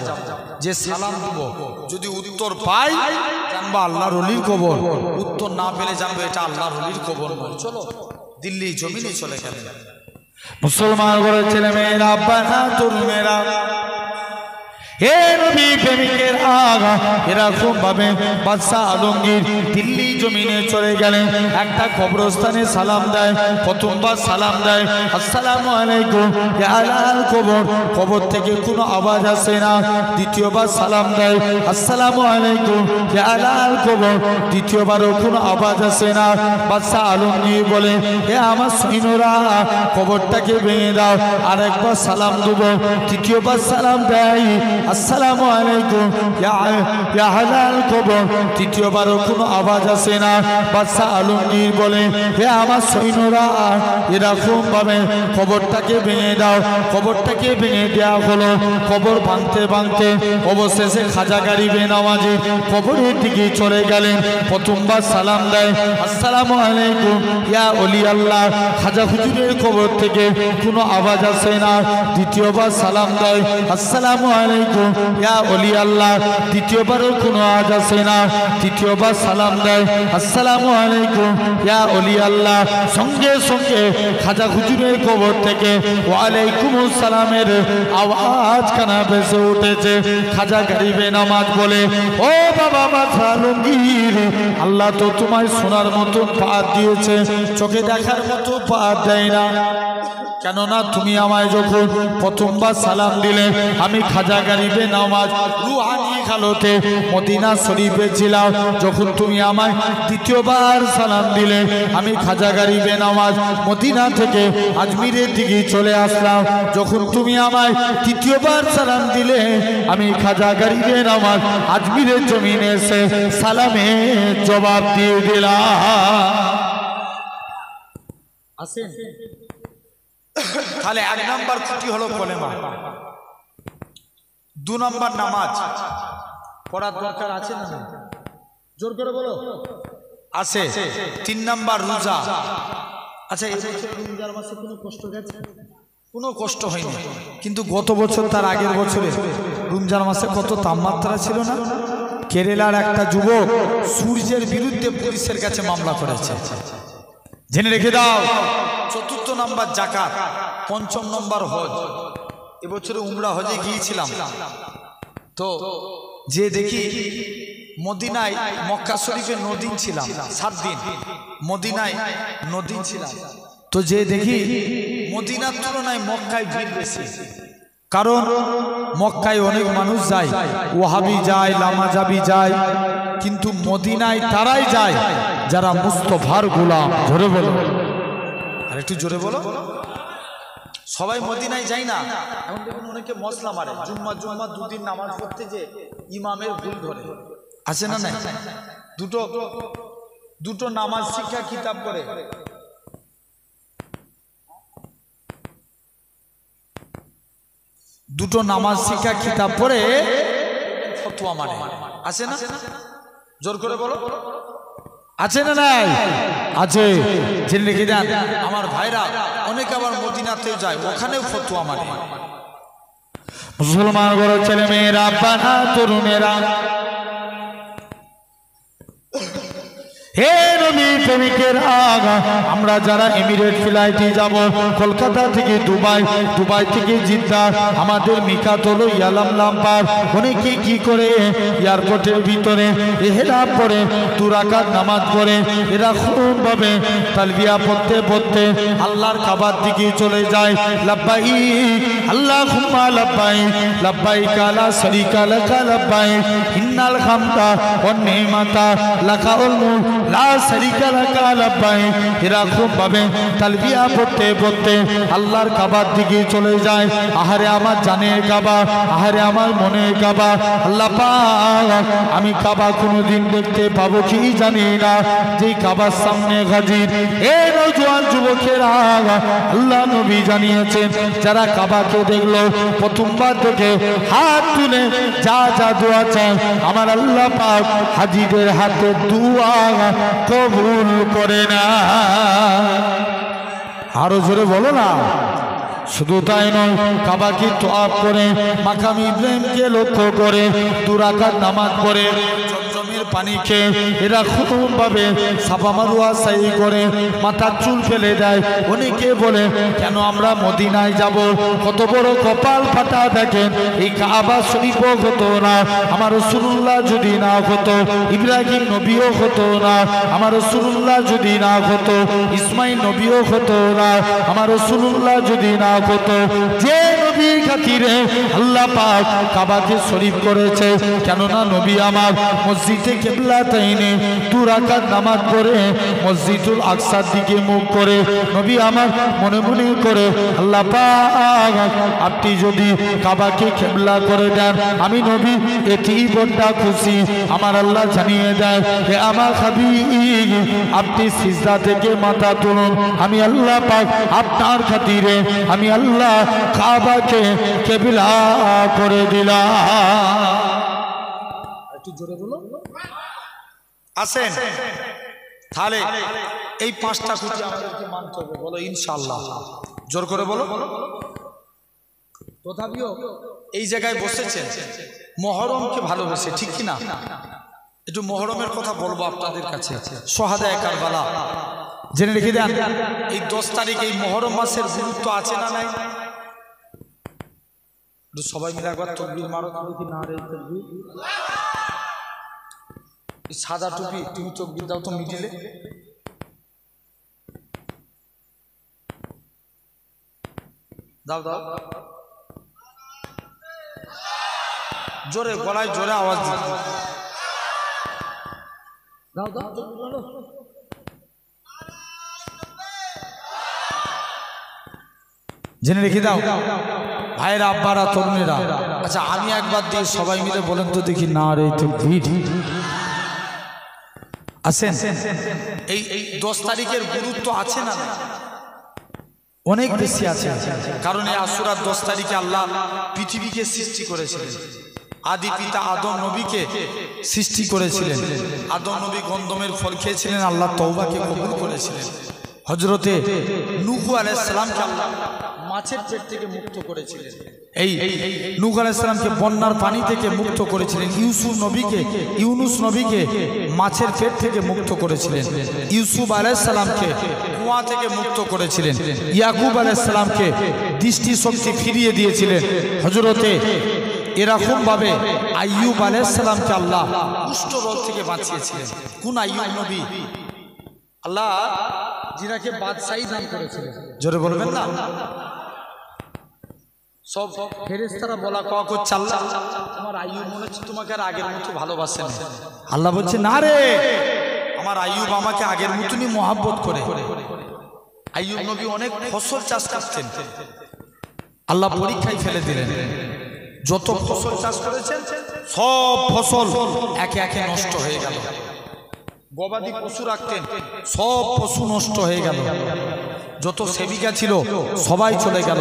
যে সালাম দেব যদি উত্তর পাই জানবো আল্লাহর ওলির কবর, উত্তর না পেলে জানবো এটা আল্লাহর ওলির কবর নয়। চলো দিল্লি জমিনে চলে গেলেন। মুসলমান ঘরের ছেলে মেয়েরা, আব্বা না তোর মেয়েরা, হে নবী প্রেমিকের আগা, এরকম ভাবে বাদশাহ আলমগীর দিল্লি জমিনে চলে গেলেন। একটা কবরস্থানে সালাম দেয়, প্রথমবার সালাম দেয় আসসালামু আলাইকুম ইয়া আহলাল কবর, কবর থেকে কোনো আওয়াজ আসে না। দ্বিতীয়বার সালাম দেয় আসসালামু আলাইকুম ইয়া আহলাল কবর, দ্বিতীয়বারও কোনো আওয়াজ আসে না। বাদশাহ আলমগীর বলে, হে আমার সৈন্যরা কবরটাকে ভেঙে দাও। আরেকবার সালাম দেবো, তৃতীয়বার সালাম দেয় আসসালামু আলাইকুম ইয়া আহলাল কবর, তৃতীয়বারও কোনো আওয়াজ আসে না। বাদশাহ আলমগীর বলে, হে আমার সৈন্যরা এরকম ভাবে কবরটাকে ভেঙে দাও। কবরটাকে ভেঙে দেওয়া হলো। কবর ভাঙতে ভাঙতে অবশেষে খাজা গারিবে নামাজি কবরের দিকে চলে গেলেন। প্রথমবার সালাম দেয় আসসালামু আলাইকুম ইয়া ওলি আল্লাহ, খাজা হুজুরের কবর থেকে কোনো আওয়াজ আসে না। দ্বিতীয়বার সালাম দেয় আসসালামু আলাইকুম ইয়া ওলি আল্লাহ, দ্বিতীয়বারও কোনো আওয়াজ আসে না। তৃতীয়বার সালাম দেয় আসসালামু আলাইকুম ইয়া ওলি আল্লাহ, সঙ্গে সঙ্গে খাজা হুজুরের কবর থেকে ওয়ালাইকুম আসসালামের আওয়াজ কানা ভেসে উঠেছে। খাজা গারিবে নামাজ বলে, ও বাবা বাদশাহ আলমগীর, আল্লাহ তো তোমায় শোনার মতো পা দিয়েছে, চোখে দেখার মতো পা দেয় না। কেননা তুমি আমায় যখন প্রথমবার সালাম দিলে আমি খাজা গারিবে নামাজ রুহানি হালতে মদিনা শরীফে ছিলাম। যখন তুমি আমায় দ্বিতীয়বার সালাম দিলে আমি খাজা গারিবে নামাজ মদিনা থেকে আজমিরের দিকে চলে আসলাম। যখন তুমি আমায় তৃতীয়বার সালাম দিলে আমি খাজা গারিবে নামাজ আজমিরের জমিনে এসে সালামের জবাব দিয়ে দিলাম। আসেন, তাহলে এক নাম্বার খুঁটি হলো কলেমা, দু নাম্বার নামাজ পড়ার দরকার আছে না? জোর করে বলো আছে। তিন নাম্বার রোজা। আচ্ছা, এই বছর রমজান মাসে কোনো কষ্ট গেছে? কোনো কষ্ট হয়নি, কিন্তু গত বছর তার আগের বছরে রমজান মাসে কত তাপমাত্রা ছিল না? কেরালার একটা যুবক সূর্যের বিরুদ্ধে পুলিশের কাছে মামলা করেছে, জেনে রেখে দাও। চতুর্থ নাম্বার জাকাত, পঞ্চম নম্বর হজ। এবছরে উমরা হজে গিয়েছিলাম, তো যে দেখি মদিনায় মক্কা শরীফে 9 দিন ছিলাম, 7 দিন মদিনায় 9 দিন ছিলাম, তো যে দেখি মদিনার তুলনায় মক্কায় ভিড় বেশি। কারণ মক্কায় অনেক মানুষ যায়, ওয়াহাবি যায়, লামাজাবি যায়, কিন্তু মদিনায় তারাই যায় যারা মুস্তফার গোলাম। জোরে বলো, আর একটু জোরে বলো। সবাই মদিনায় যায় না। এখন দেখুন অনেকে মশলা মারে, জুম্মা 2 দিন নামাজ পড়তে যে ইমামের ভুল ধরে, আছে না? নাই, দুটো নামাজ শিক্ষা কিতাব করে দুটো নামাজ শিক্ষা কিতাব পড়ে ফতোয়া মানে, আছে না? জোর করে বলো আছে না নাই? আছে। জেনে রেখে দেন আমার ভাইরা, অনেকে আবার মদিনাতেও যায়, ওখানেও ফতোয়া মানে। মুসলমান ঘরের ছেলে মেয়েরা, বানা তরুণেরা, হে নবী প্রেমিকেরা, আমরা যারা এমিরেট ফ্লাইটে যাব কলকাতা থেকে দুবাই, দুবাই থেকে জিদ্দা, আমাদের মিকাত হলো ইয়ালাম লাম্পার। অনেকে কি করে এয়ারপোর্টের ভিতরে এহরাম পরে 2 রাকাত নামাজ পড়ে, এরা খুবভাবে তালবিয়া পড়তে পড়তে আল্লাহর কাবার দিকে চলে যায়। লাব্বাইক আল্লাহুম্মা লাব্বাইক, লাব্বাইক লা শারীকা লাকা লাব্বাইক, ইন্নাল হামদা ওয়ান নি'মাতা লাকাল মুলক লা শারীকা লাকা লাব্বাইক। এরা খুবভাবে তালবিয়া পড়তে পড়তে আল্লাহর কাবার দিকে চলে যায়। আহারে আমার জানের কাবা, আহারে আমার মনের কাবা, আল্লাহ পাক আমি কাবা কোনোদিন দেখতে পাবো কি জানি না, যে কাবার সামনে হাজির এ নওজোয়ান যুবকেরা, আল্লাহ নবী জানিয়েছেন যারা কাবাকে দেখলো প্রথমবার দেখে হাত তুলে যা যা দোয়া চায় আমার আল্লাহ পাক হাজিদের হাতে দোয়া কবুল করে না। আরো জোরে বলো না। শুধু তাই নয়, কাবাকে তওয়াফ করে মাকাম ইব্রাহিমকে লক্ষ্য করে 2 রাকাত নামাজ পড়ে জমজমের পানি খেয়ে এরা খুবভাবে সাফা মারওয়া সাই করে মাথার চুল ফেলে দেয়। অনেকে বলে কেন আমরা মদিনায় যাব, কত বড় কপাল ফাটা দেখেন, এই কাবা শরীফও হতো না আমার রাসূলুল্লাহ যদি না হতো, ইব্রাহিম নবীও হতো না আমার রাসূলুল্লাহ যদি না হতো, ইসমাইল নবীও হতো না আমার রাসূলুল্লাহ যদি না হতো। যে নবীর খাতিরে আল্লাহ পাক কাবাকে শরীফ করেছে, কেননা নবী আমার মসজিদে কিবলাতাইনে 2 রাকাত নামাজ পড়ে মসজিদুল আকসার দিকে মুখ করে নবী আমার মনে মনে করে আল্লাহ পাক আপনি যদি কাবাকে কিবলা করে দেন আমি নবী এটি বড় খুশি। আমার আল্লাহ জানিয়ে দেয় হে আমার হাবিব আপনি সিজদা থেকে মাথা তুলুন, আমি আল্লাহ পাক আপনার খাতিরে আমি আল্লাহ কাবাকে কিবলা করে দিলাম। একটু জোরে বলো। আসেন তাহলে এই 5টা খুঁটি আমাদেরকে মানতে হবে, বলো ইনশাআল্লাহ। জোর করে বলো। তথাপিও এই জায়গায় বসেছেন মুহররমকে ভালোবেসে, ঠিক কি না? একটু মুহররমের কথা বলবো আপনাদের কাছে। সোহাদায়ে কারবালা জেনে রেখে দেন, এই 10 তারিখ এই মুহররম মাসের গুরুত্ব আছে না নাই? সবাই মিলে একবার তাকবীর মারো, কি না রে তাকবীর। সাদা টুপি তুমি তাকবীর দাও তো মিডিলে। দাও দাও জোরে, গলায় জোরে আওয়াজ দিতে দাও দাও। জেনে রেখে দাও ভাইরা, আব্বারা, তরুণেরা। আচ্ছা আমি একবার দিয়ে সবাই মিলে বলেন তো দেখি না রে তাকবীর। আসেন এই 10 তারিখের গুরুত্ব আছে না? অনেক বেশি আছে, কারণ এই আশুরার 10 তারিখে আল্লাহ পৃথিবীকে সৃষ্টি করেছিলেন। আদি পিতা আদম নবীকে সৃষ্টি করেছিলেন। আদম নবী গন্ধমের ফল খেয়েছিলেন, আল্লাহ তওবাকে কবুল করেছিলেন। হযরতে নূহ আলাইহিস সালামকে আল্লাহ মাছের পেট থেকে মুক্ত করেছিলেন। এই নূহ আলাইহিস সালামকে বন্যার পানি থেকে মুক্ত করেছিলেন। ইউনুস নবীকে মাছের পেট থেকে মুক্ত করেছিলেন। ইউসুফ আলাইহিস সালামকে কুয়া থেকে মুক্ত করেছিলেন। ইয়াকুব আলাইহিস সালামকে দৃষ্টি শক্তি ফিরিয়ে দিয়েছিলেন। হযরতে এরকম ভাবে আইয়ুব আলাইহিস সালামকে আল্লাহ কুষ্ঠ রোগ থেকে বাঁচিয়েছিলেন। কোন আইয়ুব নবী? আল্লাহ যিনাকে বাদশাহী দান করেছিলেন। জোরে বলবেন না। সব ফেরেশতারা বলা কওয়া করছে আল্লাহ তোমার আইয়ুব মনে হচ্ছে তোমাকে আর আগের মতো ভালোবাসেন। আল্লাহ বলছে না রে, আমার আইয়ুব আমাকে আগের মতনই মহব্বত করে। আইয়ুব নবী অনেক ফসল চাষ করতেন, আল্লাহ পরীক্ষায় ফেলে দিলেন। যত ফসল চাষ করেছেন সব ফসল একে একে নষ্ট হয়ে গেল। গবাদি পশু রাখতেন, সব পশু নষ্ট হয়ে গেল। যত সেবিকা ছিল সবাই চলে গেল।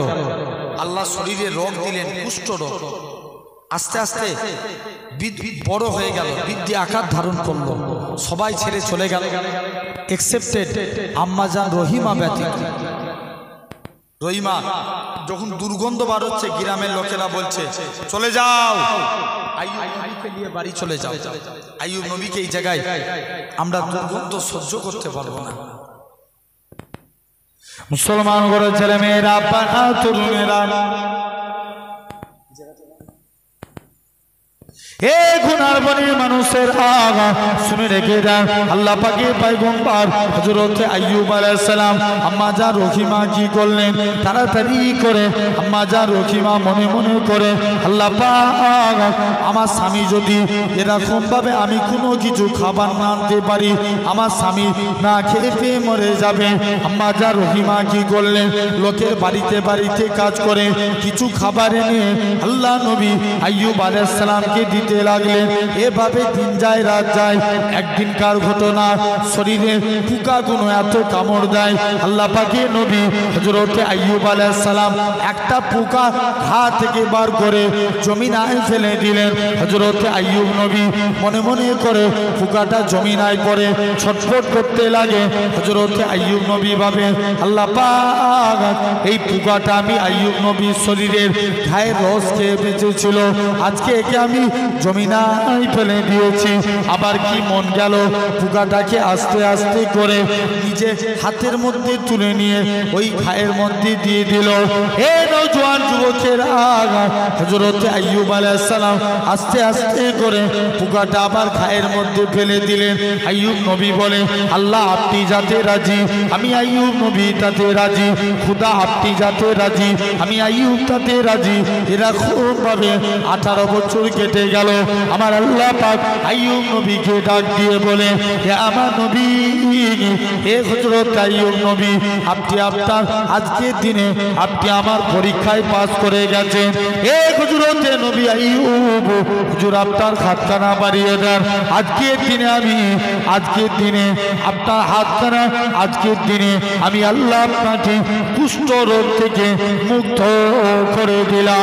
আল্লাহ শরীরে রোগ দিলেন, কুষ্ঠ রোগ। আস্তে আস্তে বড় হয়ে গেল, বৃদ্ধি আকার ধারণ করলো, সবাই ছেড়ে চলে গেল, এক্সেপ্টেড আম্মাজান রহিমা ব্যতীত। রহিমা যখন দুর্গন্ধ বার হচ্ছে, গ্রামের লোকেরা বলছে চলে যাও, আইয়ুব নবীকে নিয়ে বাড়ি চলে যাও। আইয়ুব নবীকে এই জায়গায় আমরা দুর্গন্ধ সহ্য করতে পারবো না। মুসলমান ঘরে ছেলে মেয়েরা, তরুণেরা, হে গুনার বনের মানুষের আগা শুনে রেখে দেন, আল্লাহ পাকের পয়গম্বর হযরত আইয়ুব আলাইহিস সালাম আম্মা জান রহিমা কি করলেন, তাড়াতাড়ি করে আম্মা জান রহিমা মনে মনে করে, আল্লাহ পাক আমার স্বামী যদি এরকম ভাবে আমি কোনো কিছু খাবার না আনতে পারি, আমার স্বামী না খেয়ে পেয়ে মরে যাবে। আম্মা জান রহিমা কি করলেন, লোকের বাড়িতে বাড়িতে কাজ করে কিছু খাবার এনে আল্লাহ নবী আইয়ুব আলাইহিস সালামকে দিতে লাগলেন। এভাবে দিন যায় রাত যায়। একদিনকার ঘটনা, শরীরে পোকাগুলো এত কামড় দেয়, আল্লাহ পাকের নবী হযরত আইয়ুব আলাইহিস সালাম একটা পোকা ঘা থেকে বার করে জমিনায় ফেলে দিলেন। হযরত আইয়ুব নবী মনে মনে করে পোকাটা জমিনায় পড়ে ছটফট করতে লাগে। হযরত আইয়ুব নবী ভাবে, আল্লাহ পাক এই পোকাটা আমি আইয়ুব নবীর শরীরের ঘায়ের রস খেয়ে বেঁচেছিল, আজকে একে আমি জমিনায় ফেলে দিয়েছি। আবার কি মন গেল, পোকাটাকে আস্তে আস্তে করে নিজে হাতের মধ্যে তুলে নিয়ে ওই ঘায়ের মধ্যে দিয়ে দিল। হে নওজোয়ান যুবকের আগা, হযরত আইয়ুব আলাইহিস সালাম আস্তে আস্তে করে পোকাটা আবার ঘায়ের মধ্যে ফেলে দিলেন। আইয়ুব নবী বলে, আল্লাহ আপনি যাতে রাজি, আমি আইয়ুব নবী তাতে রাজি, খুদা আপনি যাতে রাজি, আমি আইয়ুব তাতে রাজি। এরকম ভাবে 18 বছর কেটে গেল। আমার আল্লাহ পাক আইয়ুব নবীকে ডাক দিয়ে বলে, হে আমার নবী, হে হযরত আইয়ুব নবী, আপনি আপনার আজকের দিনে আপনি আমার পরীক্ষায় পাস করে গেছেন। হে হযরত নবী আইয়ুব, হুজুর আপনার হাতখানা বাড়িয়ে দেন। আজকের দিনে আপনার হাতখানা, আজকের দিনে আমি আল্লাহ আপনাকে কুষ্ঠ রোগ থেকে মুক্ত করে দিলাম।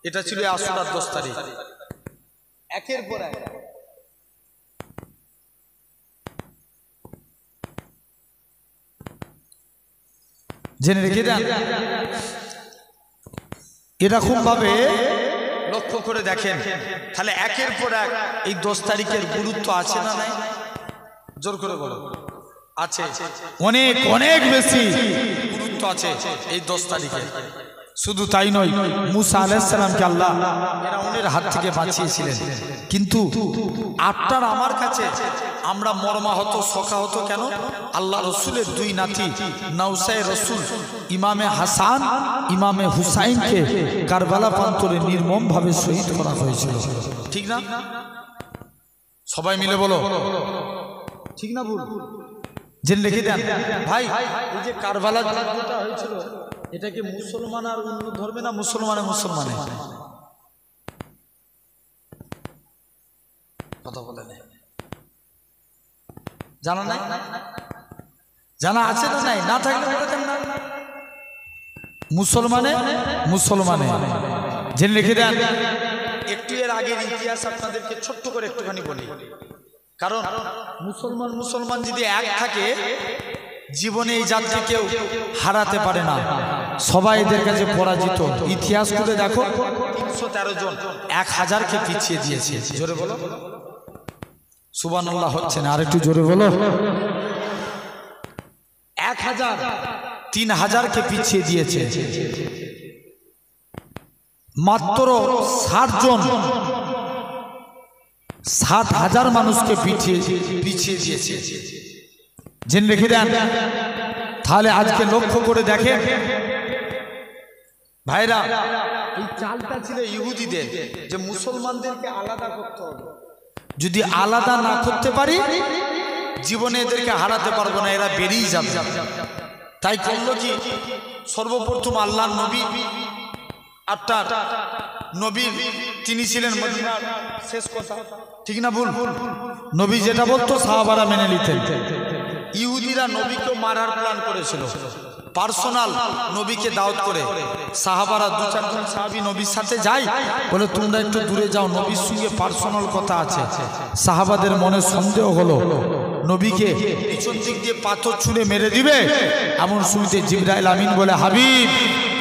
এটা ছিল আশুরার 10 তারিখ। একের পর এক জেনে রেখে দেন। এরকম ভাবে লক্ষ্য করে দেখেন, তাহলে একের পর এক এই 10 তারিখের গুরুত্ব আছে না নাই? জোর করে বলো, আছে। অনেক অনেক বেশি গুরুত্ব আছে এই 10 তারিখে। শুধু তাই নয়, মুসা আলাইহিস সালামকে আল্লাহ ফিরআউনের হাত থেকে বাঁচিয়েছিলেন। কিন্তু আপনার আমার কাছে আমরা মর্মাহত শোকাহত কেন? আল্লাহ রসুলের 2 নাতি নওসায়ে রসুল ইমামে হাসান ইমামে হুসাইনকে কারবালা প্রান্তরে নির্মমভাবে শহীদ করা হয়েছিল। ঠিক না? সবাই মিলে বলো, ঠিক না ভুল? জেনে রেখে দেন ভাই, এই যে কারবালা যুদ্ধটা হয়েছিল, এটা কি মুসলমান আর অন্য ধর্মে না মুসলমানে কথা বলে নেই? জানা নাই? জানা আছে না নাই? না থাকলে বলতেন না। মুসলমানে জেনে রেখে দেন। একটু এর আগের ইতিহাস আপনাদেরকে ছোট্ট করে একটুখানি বলি। কারণ মুসলমান যদি এক থাকে, জীবনে এই জাতি কেউ হারাতে পারে না। সবাই এদের কাছে পরাজিত। ইতিহাস খুলে দেখো, 313 জন 1000কে পিছিয়ে দিয়েছে। জোরে বলো সুবহানাল্লাহ। হচ্ছে না, আর একটু জোরে বলো। 1000 3000কে পিছিয়ে দিয়েছে। মাত্র 60 জন 60,000 মানুষকে পিছিয়ে দিয়েছে। জেনে রেখে দেন। তাহলে আজকে লক্ষ্য করে দেখেন ভাইরা, এই চালটা ছিল ইহুদিদের, যে মুসলমানদেরকে আলাদা করতে হবে। যদি আলাদা না করতে পারি, জীবনে এদেরকে হারাতে পারবো না, এরা বেরিয়ে যাবে। তাই করলো কি, সর্বপ্রথম আল্লাহর নবী, আপনার নবী তিনি ছিলেন মদিনার শেষ কথা, ঠিক না ভুল? নবী যেটা বলতো সাহাবারা মেনে নিতেন। ইহুদিরা নবীকে মারার প্ল্যান করেছিল, পার্সোনাল নবীকে দাওয়াত করে সাহাবারা 2-4 জন সাহাবী নবীর সাথে যায়, বলে তোমরা একটু দূরে যাও, নবীর সঙ্গে পার্সোনাল কথা আছে। সাহাবাদের মনে সন্দেহ হলো নবীকে পিছন দিক দিয়ে পাথর ছুঁড়ে মেরে দিবে। এমন শুনতে জিবরাইল আমিন বলে, হাবিব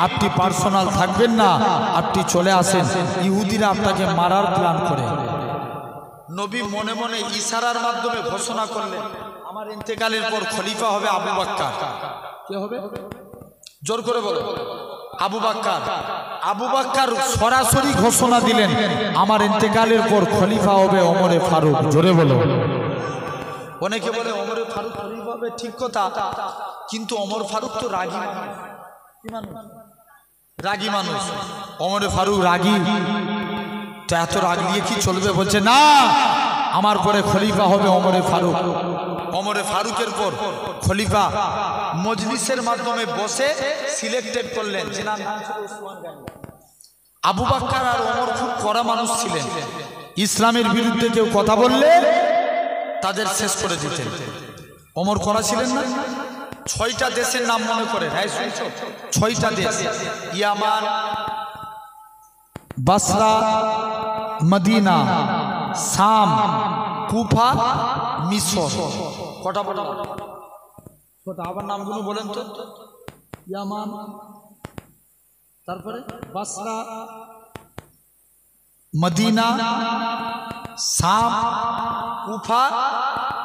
আপনি পার্সোনাল থাকবেন না, আপনি চলে আসেন, ইহুদিরা আপনাকে মারার প্ল্যান করে। নবী মনে মনে ইশারার মাধ্যমে ঘোষণা করলেন, আমার ইন্তেকালের পর খলিফা হবে আবু বকর। কে হবে? জোর করে বলো, আবু বকর। আবু বকর সরাসরি ঘোষণা দিলেন, আমার ইন্তেকালের পর খলিফা হবে ওমরে ফারুক। জোরে বলো। অনেকে বলে ওমরে ফারুক খলিফা হবে, ঠিক কথা, কিন্তু ওমর ফারুক তো রাগী মানুষ, রাগী মানুষ। ওমরে ফারুক রাগী, তো এত রাগ নিয়ে কি চলবে? বলছে না, আমার পরে খলিফা হবে ওমরে ফারুক। ওমরে ফারুকের পর খলিফা মজলিসের মাধ্যমে বসে সিলেক্টেড করলেন, যেনার নাম ছিল উসমান গনি। আবু বকর আর ওমর খুব কড়া মানুষ ছিলেন, ইসলামের বিরুদ্ধে কেউ কথা বললে তাদের শেষ করে দিতেন। ওমর কড়া ছিলেন না? 6টা দেশের নাম মনে করে, হ্যাঁ শুনছো? 6টা দেশ, ইয়ামান, বাসরা, মদিনা, শাম, কুফা, মিশর। কটা বললাম? কটা? আবার নামগুলো বলেন তো। ইয়ামান, তারপরে বাসরা, মদিনা, শাম, কুফা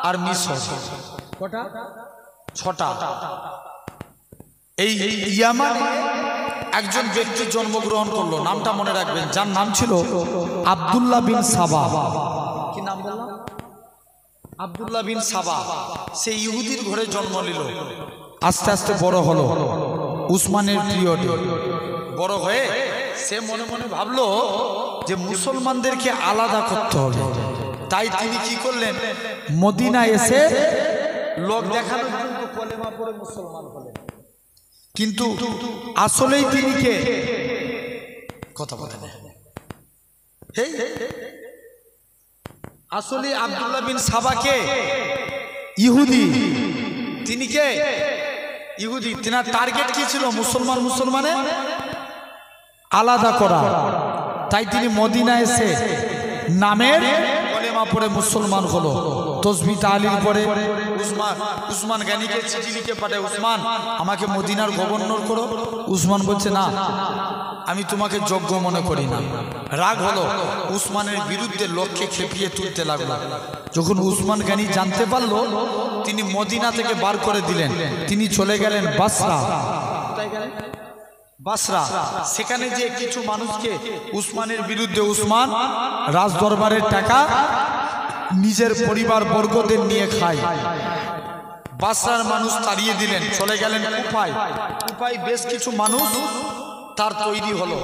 আর মিশর। কটা? 6টা। এই ইয়ামানে একজন ব্যক্তি জন্মগ্রহণ করলো, নামটা মনে রাখবেন, যার নাম ছিল আব্দুল্লাহ বিন সাবা। কি নাম বললাম? আব্দুল্লাহ বিন সাবা। সে ইহুদির ঘরে জন্ম নিল, আস্তে আস্তে বড় হলো, উসমানের পিরিয়ডে বড় হয়ে সে মনে মনে ভাবলো যে মুসলমানদেরকে আলাদা করতে হবে। তাই তিনি কি করলেন, মদিনা এসে লোক দেখানোর জন্য কলেমা পড়ে মুসলমান হলেন। কিন্তু আসলেই তিনি কে? কথা বলেন। আসলে আব্দুল্লাহ বিন সাবাকে ইহুদি। তিনি কে? ইহুদি। তিনার টার্গেট কি ছিল? মুসলমানে আলাদা করা। তাই তিনি মদিনা এসে নামের কলেমা পড়ে মুসলমান হলো। তসবিহ তাহলিল পড়ে উসমান গনিকে চিঠি লিখে পাঠায়, উসমান আমাকে মদিনার গভর্নর করো। উসমান বলছে না, আমি তোমাকে যোগ্য মনে করি না। রাগ হলো, উসমানের বিরুদ্ধে লোককে খেপিয়ে তুলতে লাগলো। যখন উসমান গনি জানতে পারলো, তিনি মদিনা থেকে বার করে দিলেন। তিনি চলে গেলেন বাসরা। বাসরা, সেখানে যে কিছু মানুষকে উসমানের বিরুদ্ধে, উসমান রাজ দরবারের টাকা নিজের পরিবার বর্গদের নিয়ে খায়। বাসরার মানুষ তাড়িয়ে দিলেন, চলে গেলেন কুফায়। কুফায় বেশ কিছু মানুষ তার তৈরি হলো।